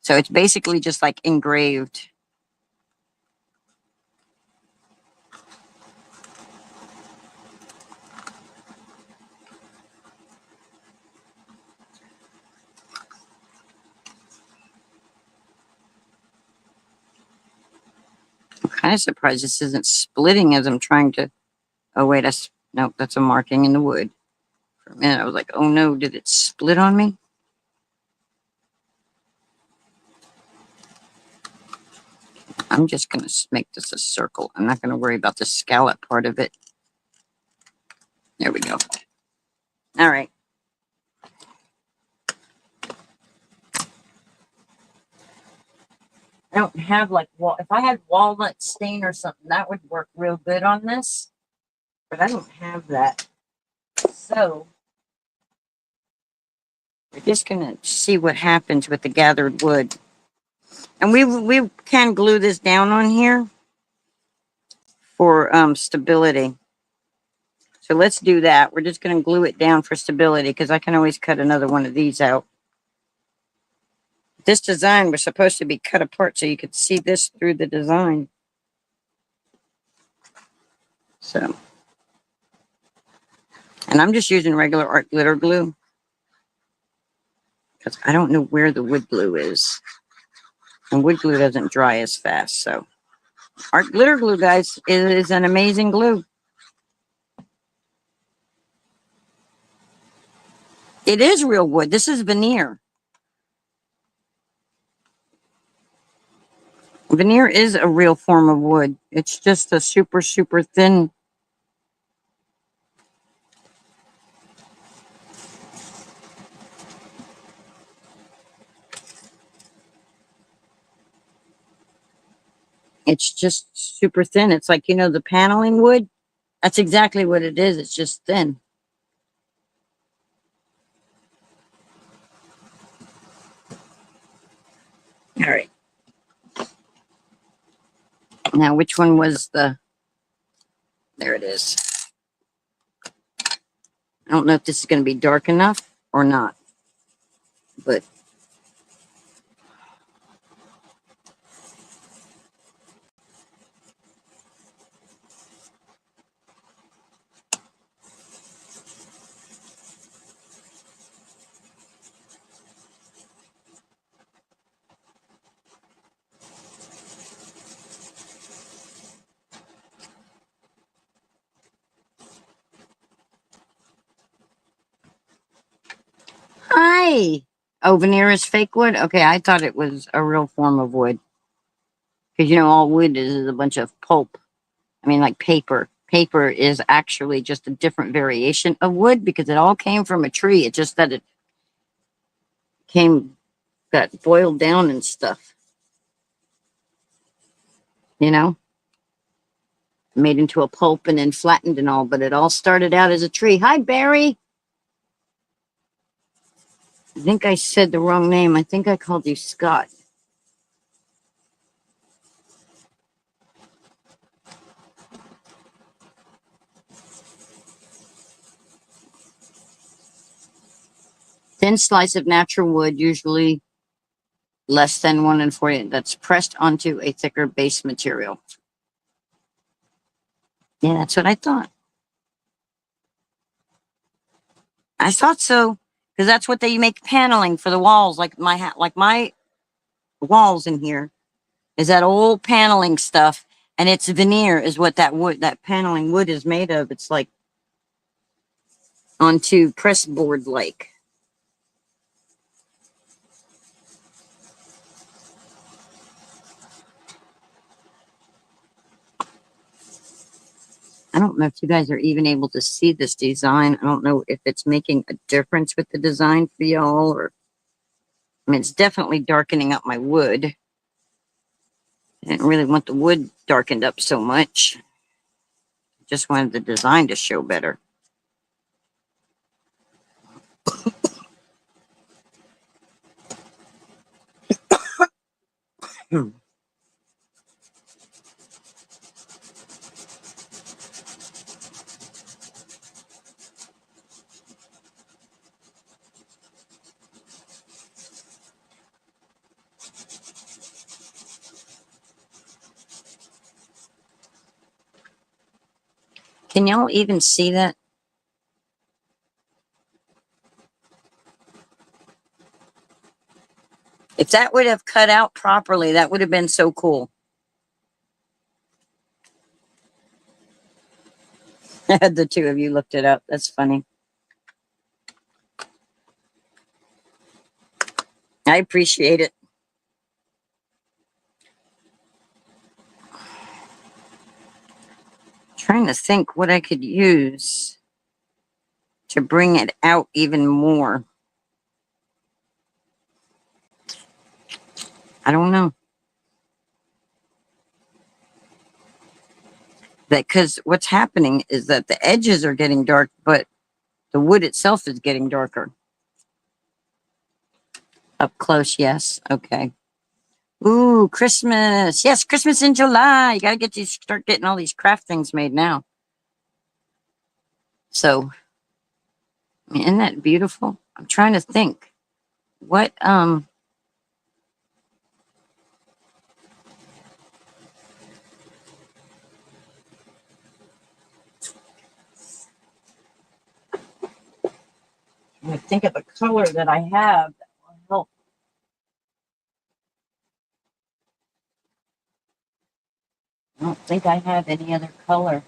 So it's basically just like engraved. I'm kind of surprised this isn't splitting as I'm trying to. Oh, wait, nope, that's a marking in the wood. For a minute, I was like, oh no, did it split on me? I'm just going to make this a circle. I'm not going to worry about the scallop part of it. There we go. All right. I don't have like, if I had walnut stain or something, that would work real good on this. But I don't have that. So we're just going to see what happens with the gathered wood. And we can glue this down on here for stability. So let's do that. We're just going to glue it down for stability because I can always cut another one of these out. This design was supposed to be cut apart so you could see this through the design. So, and I'm just using regular art glitter glue because I don't know where the wood glue is. And wood glue doesn't dry as fast. So, art glitter glue, guys, is an amazing glue. It is real wood. This is veneer. Veneer is a real form of wood. It's just a super, super thin. It's just super thin. It's like, you know, the paneling wood. That's exactly what it is. It's just thin. All right. Now, which one was the... There it is. I don't know if this is going to be dark enough or not, but hi. Oh, veneer is fake wood? Okay, I thought it was a real form of wood. Because, you know, all wood is a bunch of pulp. I mean, like paper. Paper is actually just a different variation of wood because it all came from a tree. It's just that it got boiled down and stuff. You know? Made into a pulp and then flattened and all. But it all started out as a tree. Hi, Barry. I think I said the wrong name. I think I called you Scott. Thin slice of natural wood, usually less than 1 in 40, that's pressed onto a thicker base material. Yeah, that's what I thought. I thought so, because that's what they make paneling for the walls, like my walls in here is that old paneling stuff, and it's veneer is what that paneling wood is made of. It's like onto press board like. I don't know if you guys are even able to see this design. I don't know if it's making a difference with the design for y'all, or I mean, it's definitely darkening up my wood. I didn't really want the wood darkened up so much. Just wanted the design to show better. Can y'all even see that? If that would have cut out properly, that would have been so cool. The two of you looked it up. That's funny. I appreciate it. Trying to think what I could use to bring it out even more. I don't know. That because what's happening is that the edges are getting dark, but the wood itself is getting darker. Up close, yes. Okay. Ooh, Christmas. Yes, Christmas in July. You gotta start getting all these craft things made now. So, I mean, isn't that beautiful? I'm trying to think. What I think of a color that I have that will help. I don't think I have any other color.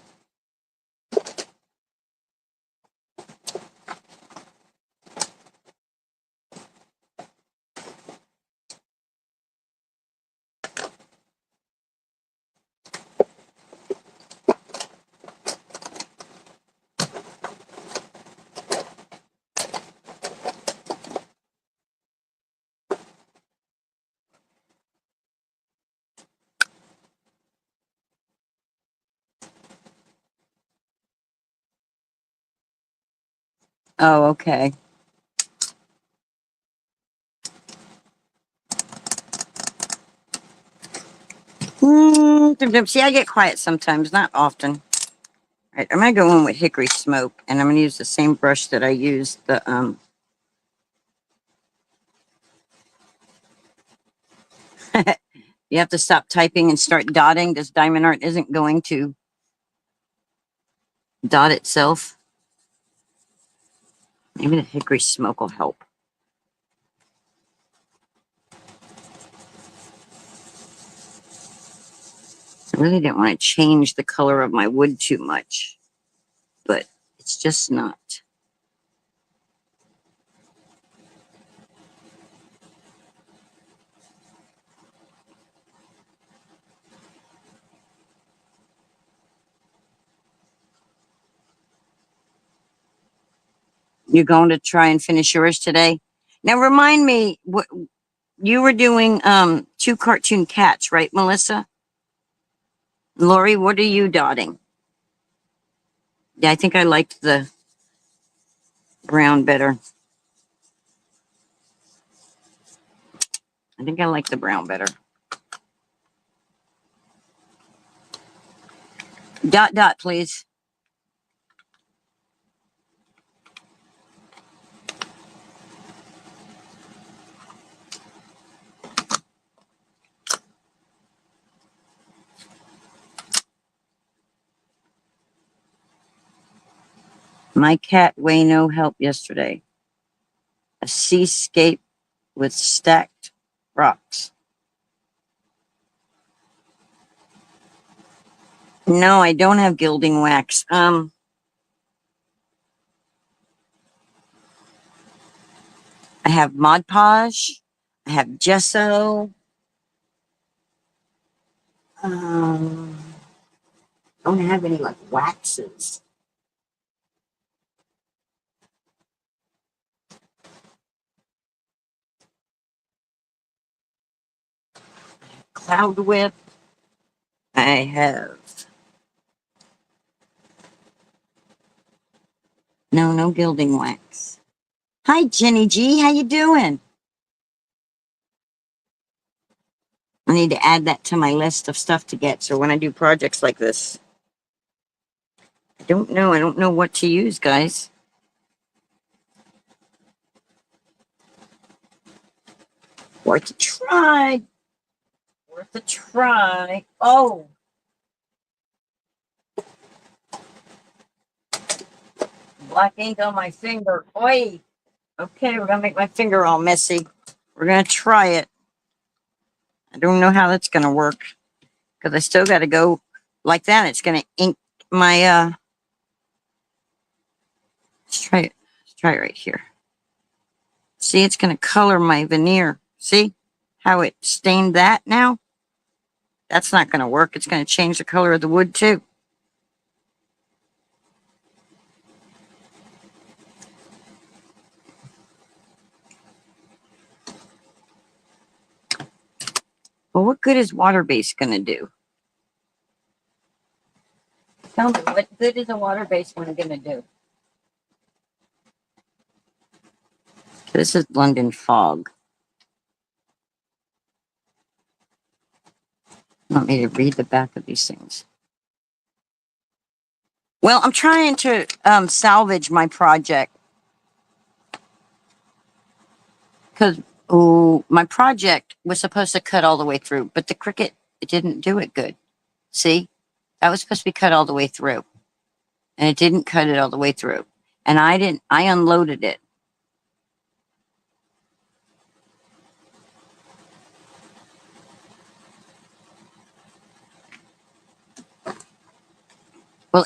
Oh, okay. See, I get quiet sometimes, not often. All right, I'm going to go in with hickory smoke, and I'm going to use the same brush that I used the, you have to stop typing and start dotting. This diamond art isn't going to dot itself. Maybe the hickory smoke will help. I really didn't want to change the color of my wood too much, but it's just not. You're going to try and finish yours today? Now remind me, what you were doing 2 cartoon cats, right, Melissa? Lori, what are you dotting? Yeah, I think I liked the brown better. I think I like the brown better. Dot, dot, please. My cat way no help yesterday. A seascape with stacked rocks. No, I don't have gilding wax. I have Mod Podge. I have gesso. I don't have any like waxes. Cloud Whip. I have no gilding wax. Hi, Jenny G. How you doing? I need to add that to my list of stuff to get. So when I do projects like this, I don't know. I don't know what to use, guys. Worth a try. Worth a try. Oh, black ink on my finger. Oi. Okay, we're gonna make my finger all messy. We're gonna try it. I don't know how that's gonna work because I still got to go like that. It's gonna ink my. Let's try it. Let's try it right here. See, it's gonna color my veneer. See how it stained that now? That's not gonna work. It's gonna change the color of the wood too. Well, what good is water-based gonna do? Tell me, what good is a water-based one gonna do? This is London Fog. You want me to read the back of these things? Well, I'm trying to salvage my project because my project was supposed to cut all the way through, but the Cricut, it didn't do it good. See, that was supposed to be cut all the way through, and it didn't cut it all the way through. And I unloaded it, Well,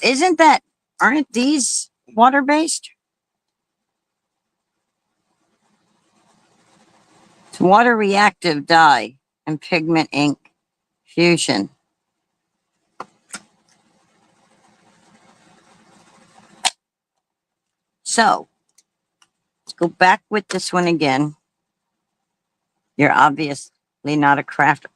aren't these water-based? It's water reactive dye and pigment ink fusion. So, let's go back with this one again. You're obviously not a crafter.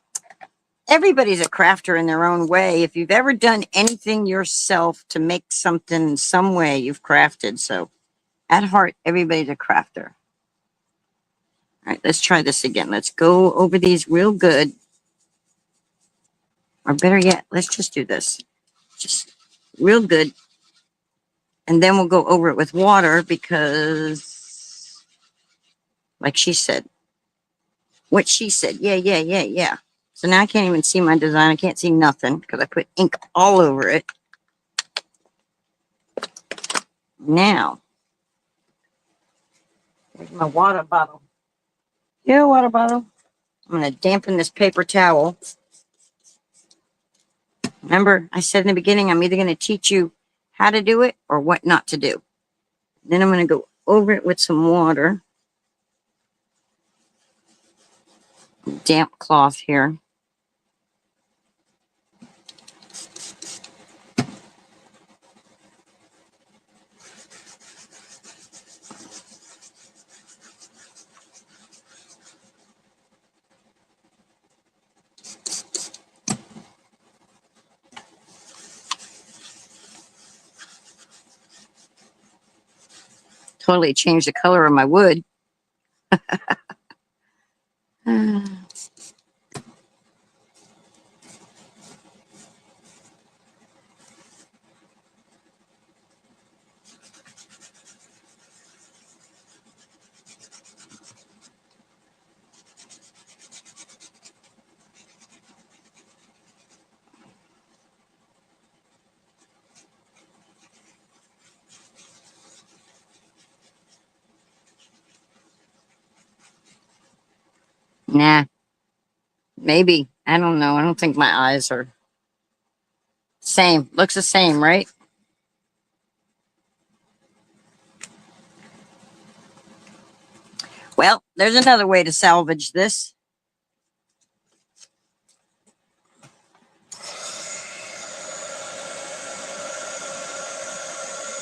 Everybody's a crafter in their own way. If you've ever done anything yourself to make something in some way, you've crafted. So, at heart, everybody's a crafter. All right, let's try this again. Let's go over these real good. Or better yet, let's just do this. Just real good. And then we'll go over it with water because, like she said, what she said. Yeah. So now I can't even see my design. I can't see nothing because I put ink all over it. Now, there's my water bottle. Yeah, water bottle. I'm going to dampen this paper towel. Remember, I said in the beginning, I'm either going to teach you how to do it or what not to do. Then I'm going to go over it with some water. Damp cloth here. Totally changed the color of my wood. Nah, maybe. I don't know. I don't think my eyes are same. Looks the same, right? Well, there's another way to salvage this.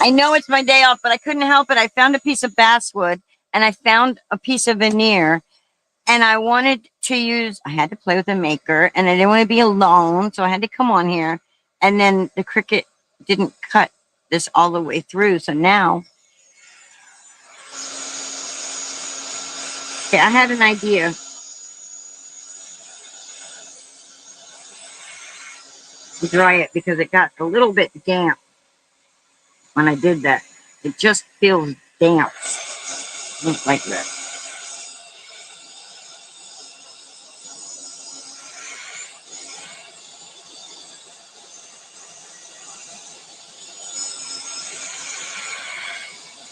I know it's my day off, but I couldn't help it. I found a piece of basswood and I found a piece of veneer and I wanted to I had to play with the maker and I didn't want to be alone. So I had to come on here and then the Cricut didn't cut this all the way through. So now, okay, I had an idea to dry it because it got a little bit damp when I did that. It just feels damp. Just like that.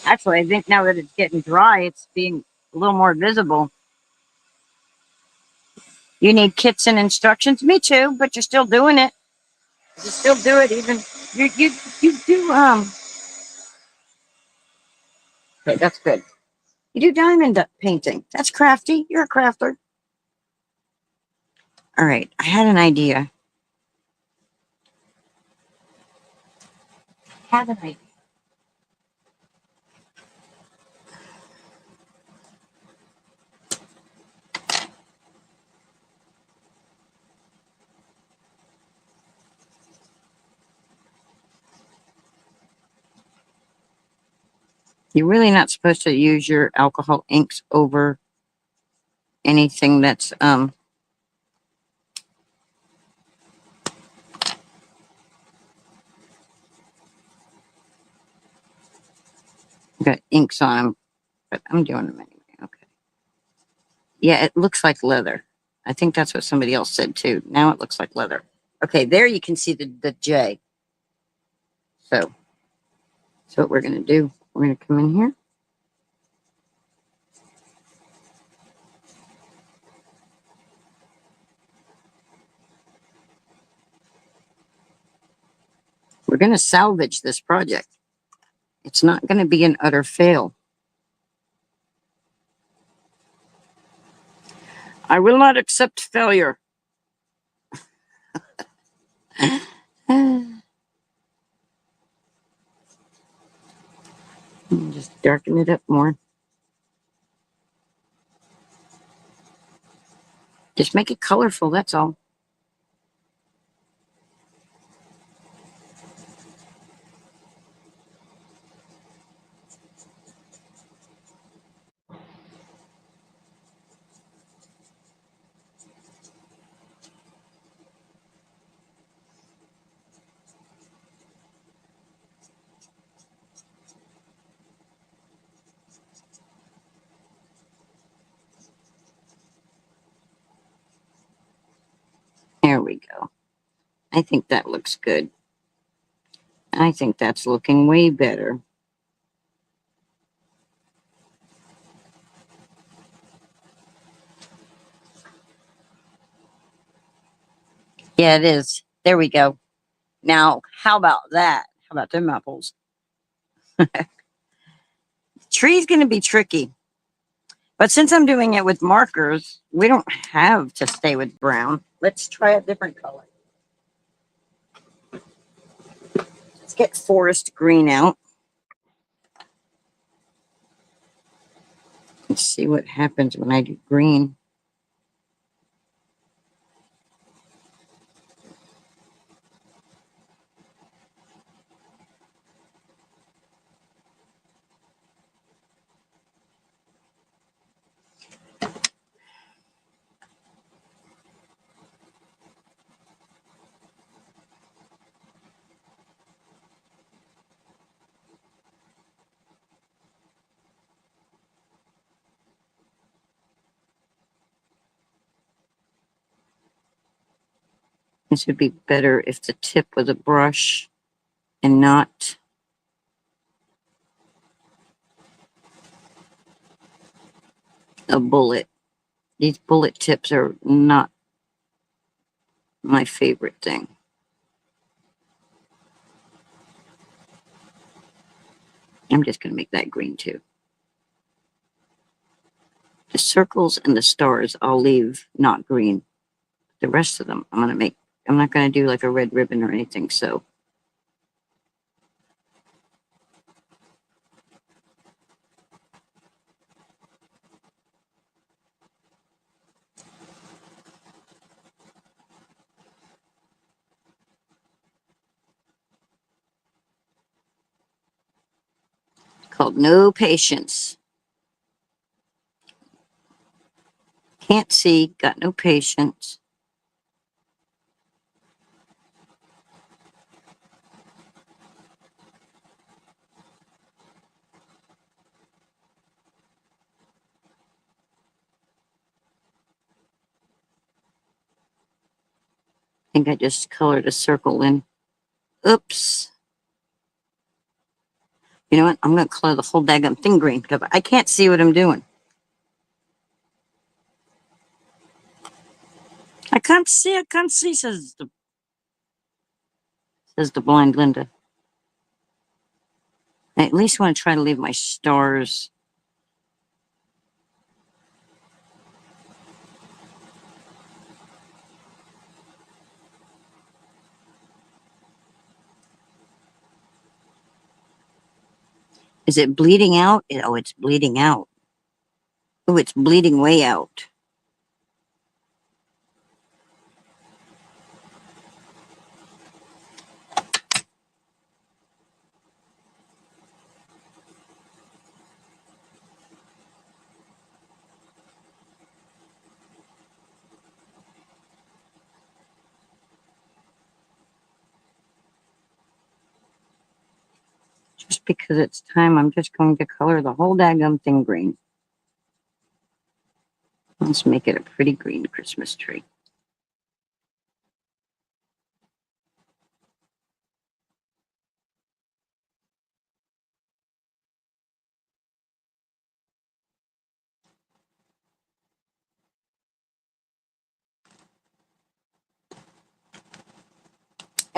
Actually, I think now that it's getting dry, it's being a little more visible. You need kits and instructions. Me too, but you're still doing it. You still do it even you do okay, that's good. You do diamond painting. That's crafty. You're a crafter. All right, I had an idea. You're really not supposed to use your alcohol inks over anything that's got inks on them, but I'm doing them anyway. Okay. Yeah, it looks like leather. I think that's what somebody else said too. Now it looks like leather. Okay, there you can see the J. So what we're going to do. We're going to come in here. We're going to salvage this project. It's not going to be an utter fail. I will not accept failure. Just darken it up more. Just make it colorful, that's all. There we go. I think that looks good. I think that's looking way better. Yeah, it is. There we go. Now, how about that? How about them apples? Tree's going to be tricky. But since I'm doing it with markers, we don't have to stay with brown. Let's try a different color. Let's get forest green out. Let's see what happens when I do green. This would be better if the tip was a brush and not a bullet. These bullet tips are not my favorite thing. I'm just going to make that green too. The circles and the stars I'll leave not green. The rest of them I'm going to make, I'm not going to do like a red ribbon or anything, so. Called No Patience. Can't see, got no patience. I think I just colored a circle in. Oops. You know what? I'm going to color the whole daggum thing green because I can't see what I'm doing. I can't see, says the blind Linda. I at least want to try to leave my stars. Is it bleeding out? Oh, it's bleeding out. Oh, it's bleeding way out. Just because it's time, I'm just going to color the whole daggum thing green. Let's make it a pretty green Christmas tree.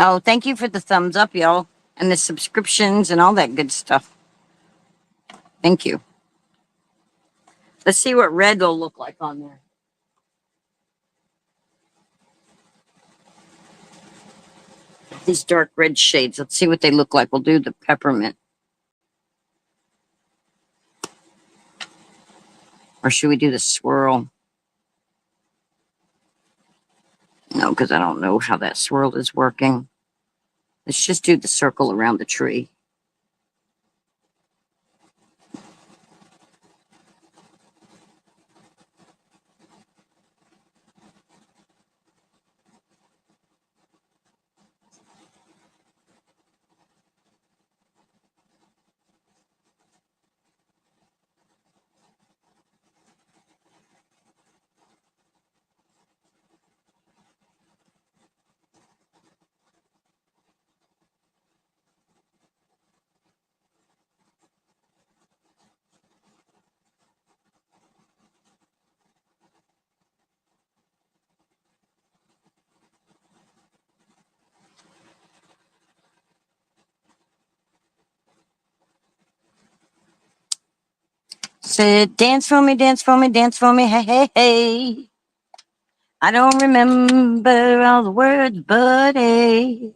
Oh, thank you for the thumbs up, y'all, and the subscriptions and all that good stuff. Thank you. Let's see what red will look like on there. These dark red shades. Let's see what they look like. We'll do the peppermint. Or should we do the swirl? No, because I don't know how that swirl is working. Let's just do the circle around the tree. Said, dance for me, dance for me, dance for me, hey, hey, hey. I don't remember all the words, but hey.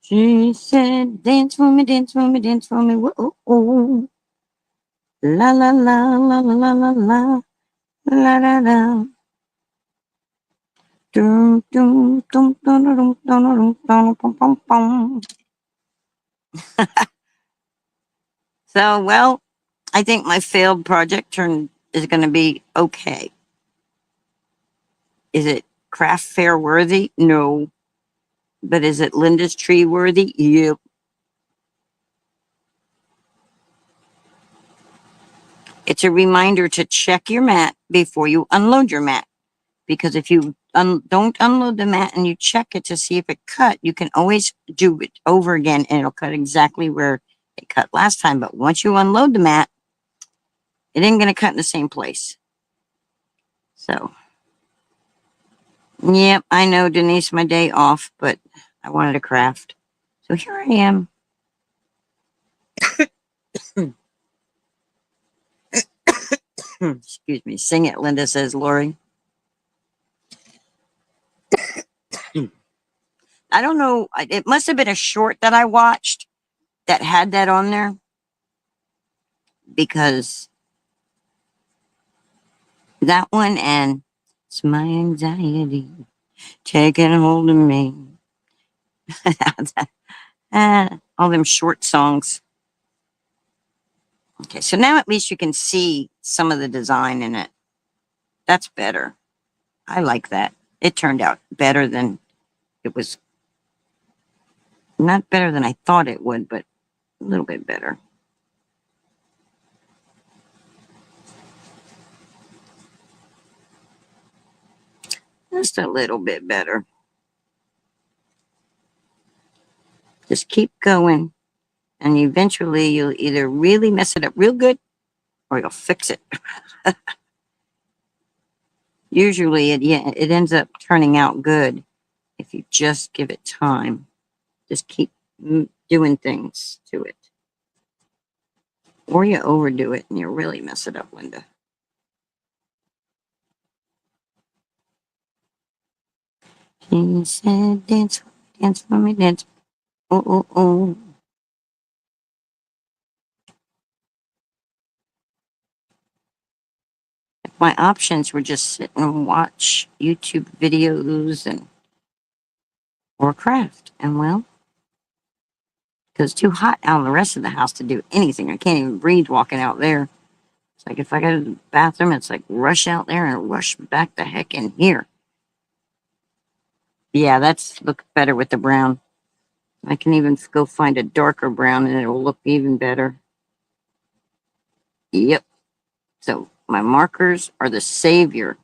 She said, dance for me, dance for me, dance for me, whoa. La la la la la la la la la la la. Dum dum dum dum dum dum dum dum dum dum. So, well, I think my failed project is going to be okay. Is it craft fair worthy? No. But is it Linda's tree worthy? Yep. It's a reminder to check your mat before you unload your mat. Because if you don't unload the mat and you check it to see if it cut, you can always do it over again and it'll cut exactly where it cut last time. But once you unload the mat, it ain't going to cut in the same place. So, yep, I know, Denise, my day off, but I wanted to craft. So here I am. Excuse me. Sing it, Linda says, Lori. I don't know. It must have been a short that I watched that had that on there. Because that one and it's my anxiety taking hold of me. All them short songs. Okay, so now at least you can see some of the design in it. That's better. I like that. It turned out better than it was. Not better than I thought it would, but a little bit better. Just a little bit better. Just keep going. And eventually you'll either really mess it up real good or you'll fix it. Usually it ends up turning out good if you just give it time. Just keep doing things to it. Or you overdo it and you really mess it up, Linda. She said, dance, dance for me, dance. Oh, oh, oh. If my options were just sit and watch YouTube videos or craft, and well, because it's too hot out in the rest of the house to do anything. I can't even breathe walking out there. It's like if I go to the bathroom, it's like rush out there and rush back the heck in here. Yeah, that's look better with the brown. I can even go find a darker brown and it'll look even better. Yep. So my markers are the savior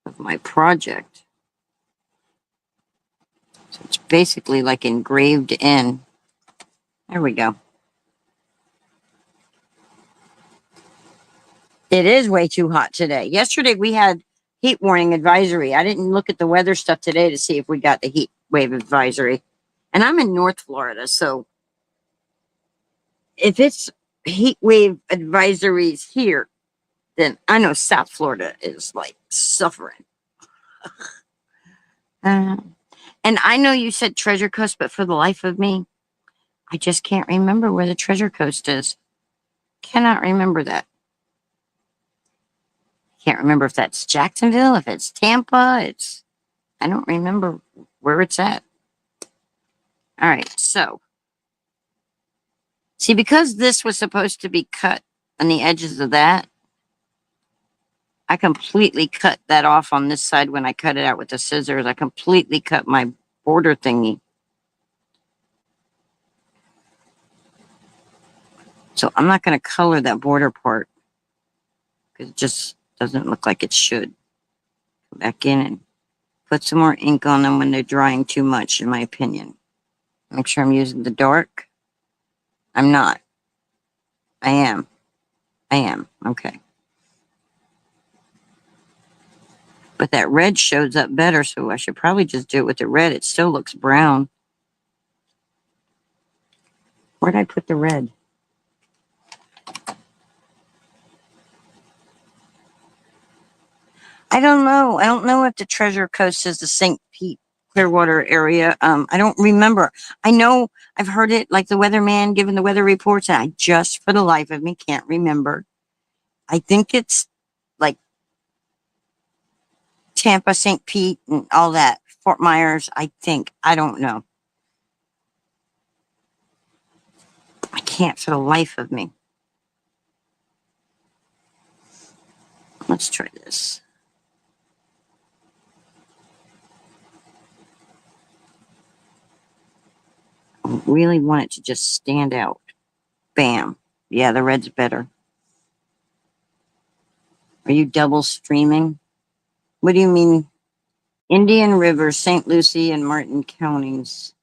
of my project. So it's basically like engraved in. There we go. It is way too hot today. Yesterday we had heat warning advisory. I didn't look at the weather stuff today to see if we got the heat. wave advisory. And I'm in North Florida, so if it's heat wave advisories here, then I know South Florida is like suffering. Uh, and I know you said Treasure Coast, but for the life of me, I just can't remember where the Treasure Coast is. Cannot remember that. Can't remember if that's Jacksonville, if it's Tampa. I don't remember where it's at. All right, so see, because this was supposed to be cut on the edges of that, I completely cut that off on this side when I cut it out with the scissors. I completely cut my border thingy. So I'm not going to color that border part because it just doesn't look like it should. Go back in and put some more ink on them when they're drying too much, in my opinion. Make sure I'm using the dark. I'm not. I am. Okay. But that red shows up better, so I should probably just do it with the red. It still looks brown. Where'd I put the red? I don't know. I don't know if the Treasure Coast is the St. Pete Clearwater area. I don't remember. I know I've heard it like the weatherman giving the weather reports, and I just for the life of me can't remember. I think it's like Tampa, St. Pete, and all that. Fort Myers, I think. I don't know. I can't for the life of me. Let's try this. I really want it to just stand out. Bam. Yeah, the red's better. Are you double streaming? What do you mean? Indian River, St. Lucie, and Martin counties.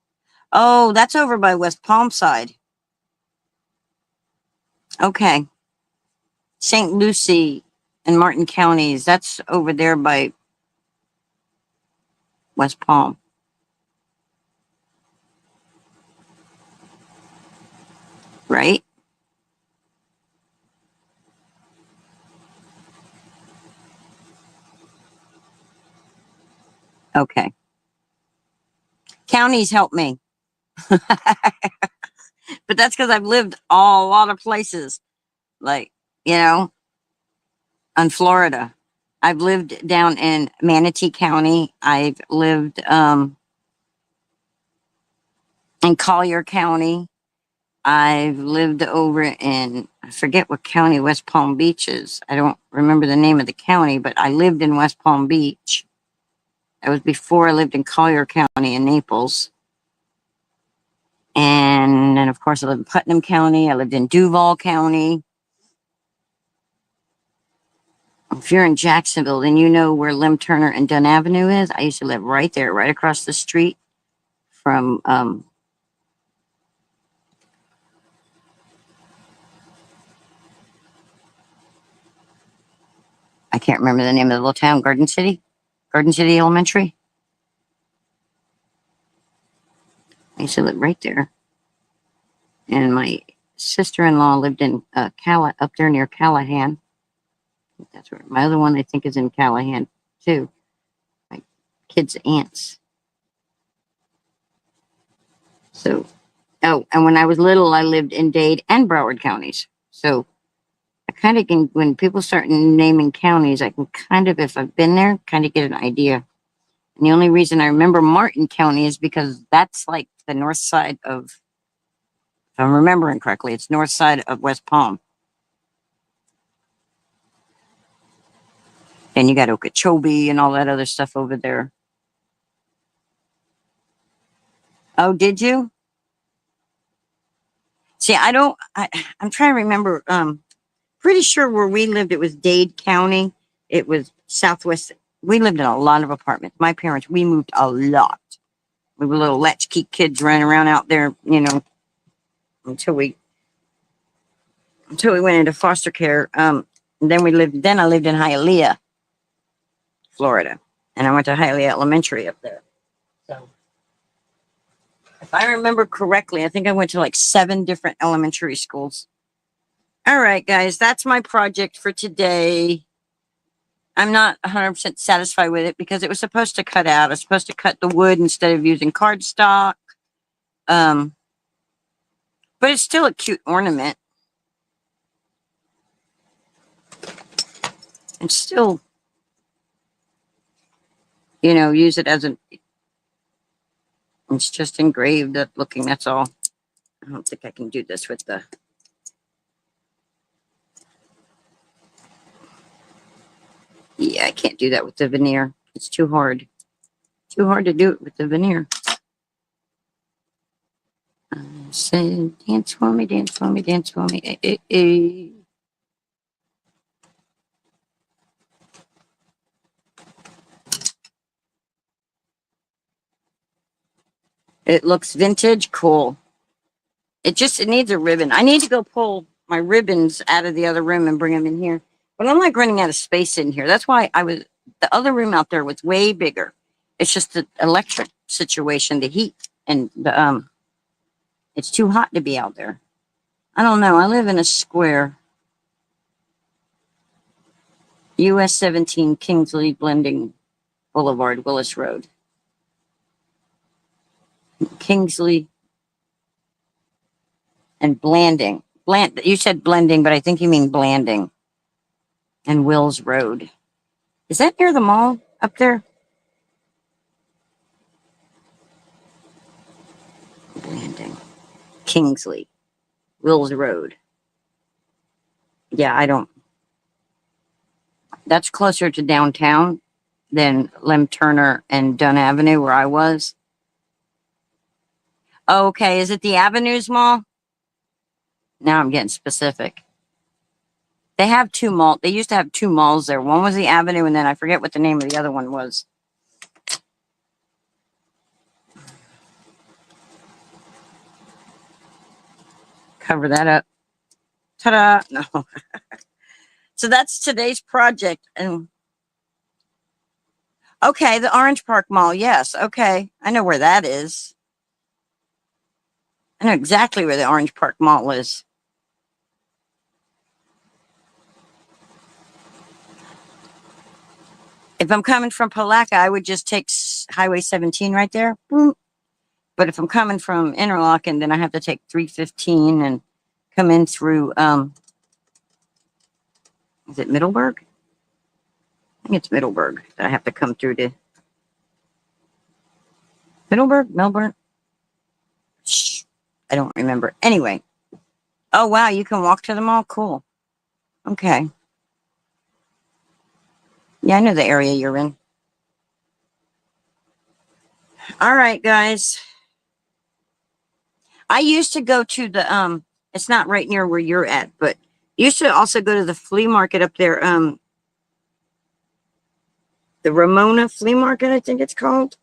Oh, that's over by West Palm side. Okay. St. Lucie and Martin counties. That's over there by West Palm. Right? Okay. Counties help me. But that's because I've lived a lot of places. Like, you know, on Florida. I've lived down in Manatee County. I've lived in Collier County. I've lived over in, I forget what county West Palm Beach is. I don't remember the name of the county, but I lived in West Palm Beach. That was before I lived in Collier County in Naples. And then, of course, I lived in Putnam County. I lived in Duval County. If you're in Jacksonville, then you know where Lim Turner and Dunn Avenue is. I used to live right there, right across the street from, I can't remember the name of the little town, Garden City Elementary. I used to live right there. And my sister-in-law lived in up there near Callahan. That's where my other one I think is in Callahan too. My kids' aunts. So, oh, and when I was little, I lived in Dade and Broward counties. So I kind of can, when people start naming counties, I can kind of, if I've been there, kind of get an idea. And the only reason I remember Martin County is because that's like the north side of, if I'm remembering correctly, it's north side of West Palm. And you got Okeechobee and all that other stuff over there. Oh, did you? See, I'm trying to remember, pretty sure where we lived, it was Dade County. It was Southwest. We lived in a lot of apartments. My parents, we moved a lot. We were little latchkey kids running around out there, you know, until we went into foster care. Then I lived in Hialeah, Florida. And I went to Hialeah Elementary up there. So If I remember correctly, I think I went to like 7 different elementary schools. All right, guys, that's my project for today. I'm not 100% satisfied with it because it was supposed to cut out. I was supposed to cut the wood instead of using cardstock. But it's still a cute ornament. And still, you know, use it as it's just engraved up looking, that's all. I don't think I can do this with the... Yeah, I can't do that with the veneer. It's too hard. Too hard to do it with the veneer. I said, dance for me, dance for me, dance for me. It looks vintage, cool. It needs a ribbon. I need to go pull my ribbons out of the other room and bring them in here. But I'm like running out of space in here. That's why the other room out there was way bigger. It's just the electric situation, the heat, and it's too hot to be out there. I don't know. I live in a square. US 17 Kingsley Blending Boulevard, Willis Road. Kingsley and Blanding. You said blending, but I think you mean Blanding. And Wills Road. Is that near the mall up there? Blanding. Kingsley. Wills Road. Yeah, I don't. That's closer to downtown than Lem Turner and Dunn Avenue where I was. Okay, is it the Avenues Mall? Now I'm getting specific. They have 2 malls. They used to have 2 malls there. One was the Avenue, and then I forget what the name of the other one was. Cover that up. Ta-da! No. So that's today's project. And okay, the Orange Park Mall. Yes. Okay, I know where that is. I know exactly where the Orange Park Mall is. If I'm coming from Palaca, I would just take Highway 17 right there. Boom. But if I'm coming from Interlochen, then I have to take 315 and come in through, is it Middleburg? I think it's Middleburg that I have to come through to. Middleburg? Melbourne? Shh, I don't remember. Anyway. Oh, wow, you can walk to the mall? Cool. Okay. Yeah, I know the area you're in. All right, guys. I used to go to the, it's not right near where you're at, but used to also go to the flea market up there, the Ramona Flea Market, I think it's called.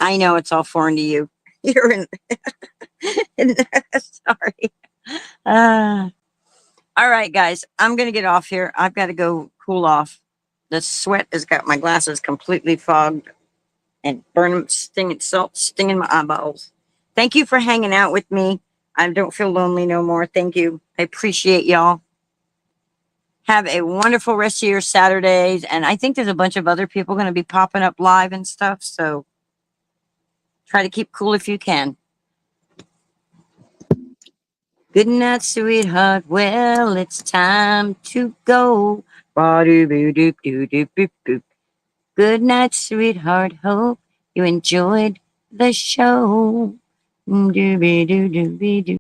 I know it's all foreign to you. You're in, sorry. All right, guys, I'm going to get off here. I've got to go cool off. The sweat has got my glasses completely fogged and stinging my eyeballs. Thank you for hanging out with me. I don't feel lonely no more. Thank you. I appreciate y'all. Have a wonderful rest of your Saturdays. And I think there's a bunch of other people going to be popping up live and stuff. So try to keep cool if you can. Good night, sweetheart. Well, it's time to go. Good night, sweetheart. Hope you enjoyed the show.